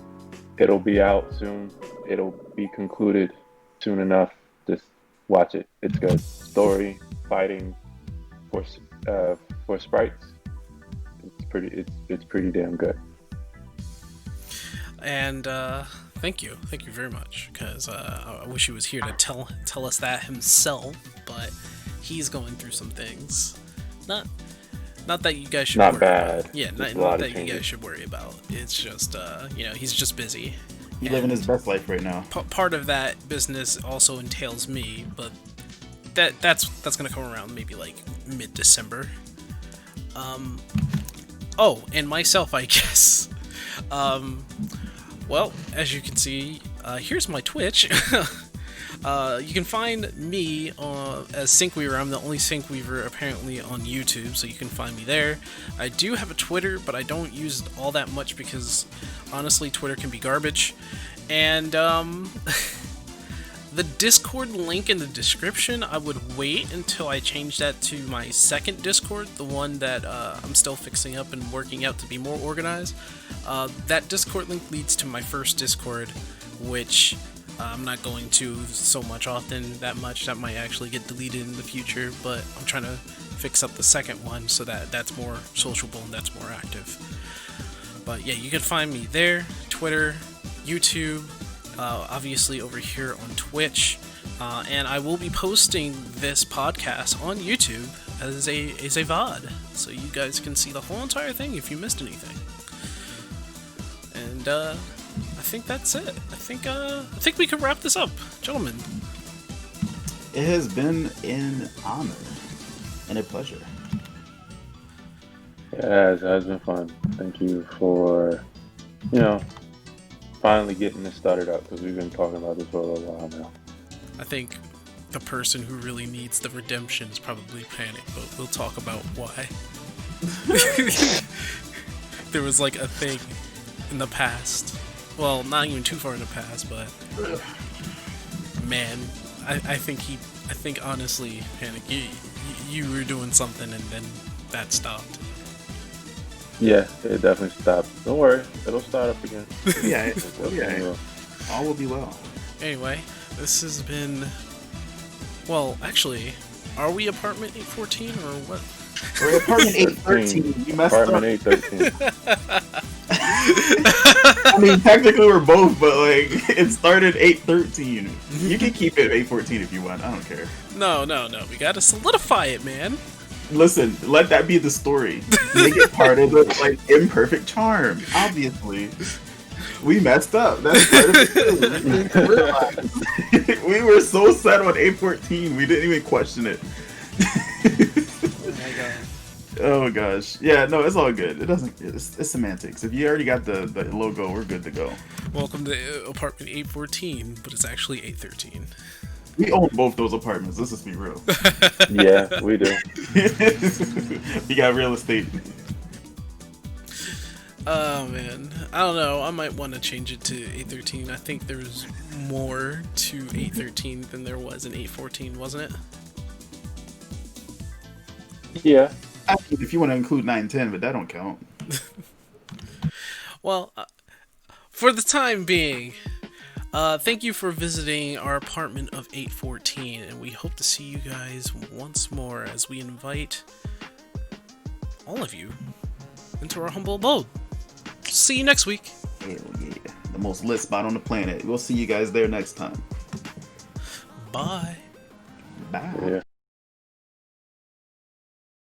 it'll be out soon. It'll be concluded soon enough. Just watch it. It's good. Story, fighting, for sprites. It's pretty damn good. And thank you very much, because I wish he was here to tell us that himself, but he's going through some things. Not that you guys should Not worry bad. about. Yeah, Just a not lot of that you changes. guys should worry about. It's just he's just busy. He's living his best life right now. Part of that business also entails me, but that's gonna come around maybe like mid-December. Oh, and myself, I guess. Well, as you can see, here's my Twitch. You can find me as Syncweaver. I'm the only Syncweaver apparently on YouTube, so you can find me there. I do have a Twitter, but I don't use it all that much because honestly, Twitter can be garbage. And the Discord link in the description, I would wait until I change that to my second Discord, the one that I'm still fixing up and working out to be more organized. That Discord link leads to my first Discord, which I'm not going to so much often, that might actually get deleted in the future, but I'm trying to fix up the second one so that that's more sociable and that's more active. But yeah, you can find me there, Twitter, YouTube, obviously over here on Twitch, and I will be posting this podcast on YouTube as a VOD, so you guys can see the whole entire thing if you missed anything. And I think that's it. I think we can wrap this up, gentlemen. It has been an honor and a pleasure. Yeah, it has been fun. Thank you for, finally getting this started up, because we've been talking about this for a little while now. I think the person who really needs the redemption is probably Panic, but we'll talk about why. There was like a thing in the past. Well, not even too far in the past, but man, I think honestly, Panic, you were doing something and then that stopped. Yeah, it definitely stopped. Don't worry, it'll start up again. Yeah, all will be well. Anyway, this has been. Well, actually, are we apartment 814 or what? We're apartment 813. You messed Apartment up. 813. I mean, technically we're both, but like it started 813. You can keep it 814 if you want. I don't care. No. We gotta solidify it, man. Listen, let that be the story. Make it part of the like imperfect charm. Obviously, we messed up. That's part of it. We were so set on 814, we didn't even question it. Oh my god. Oh gosh, yeah, no, it's all good. It doesn't. It's semantics. If you already got the logo, we're good to go. Welcome to apartment 814, but it's actually 813. We own both those apartments. Let's just be real. Yeah, we do. We got real estate. Oh man, I don't know. I might want to change it to 813. I think there's more to 813 than there was in 814, wasn't it? Yeah. I mean, if you want to include 910, but that don't count. Well, for the time being, thank you for visiting our apartment of 814, and we hope to see you guys once more as we invite all of you into our humble abode. See you next week. Hell yeah. The most lit spot on the planet. We'll see you guys there next time. Bye. Bye. Yeah.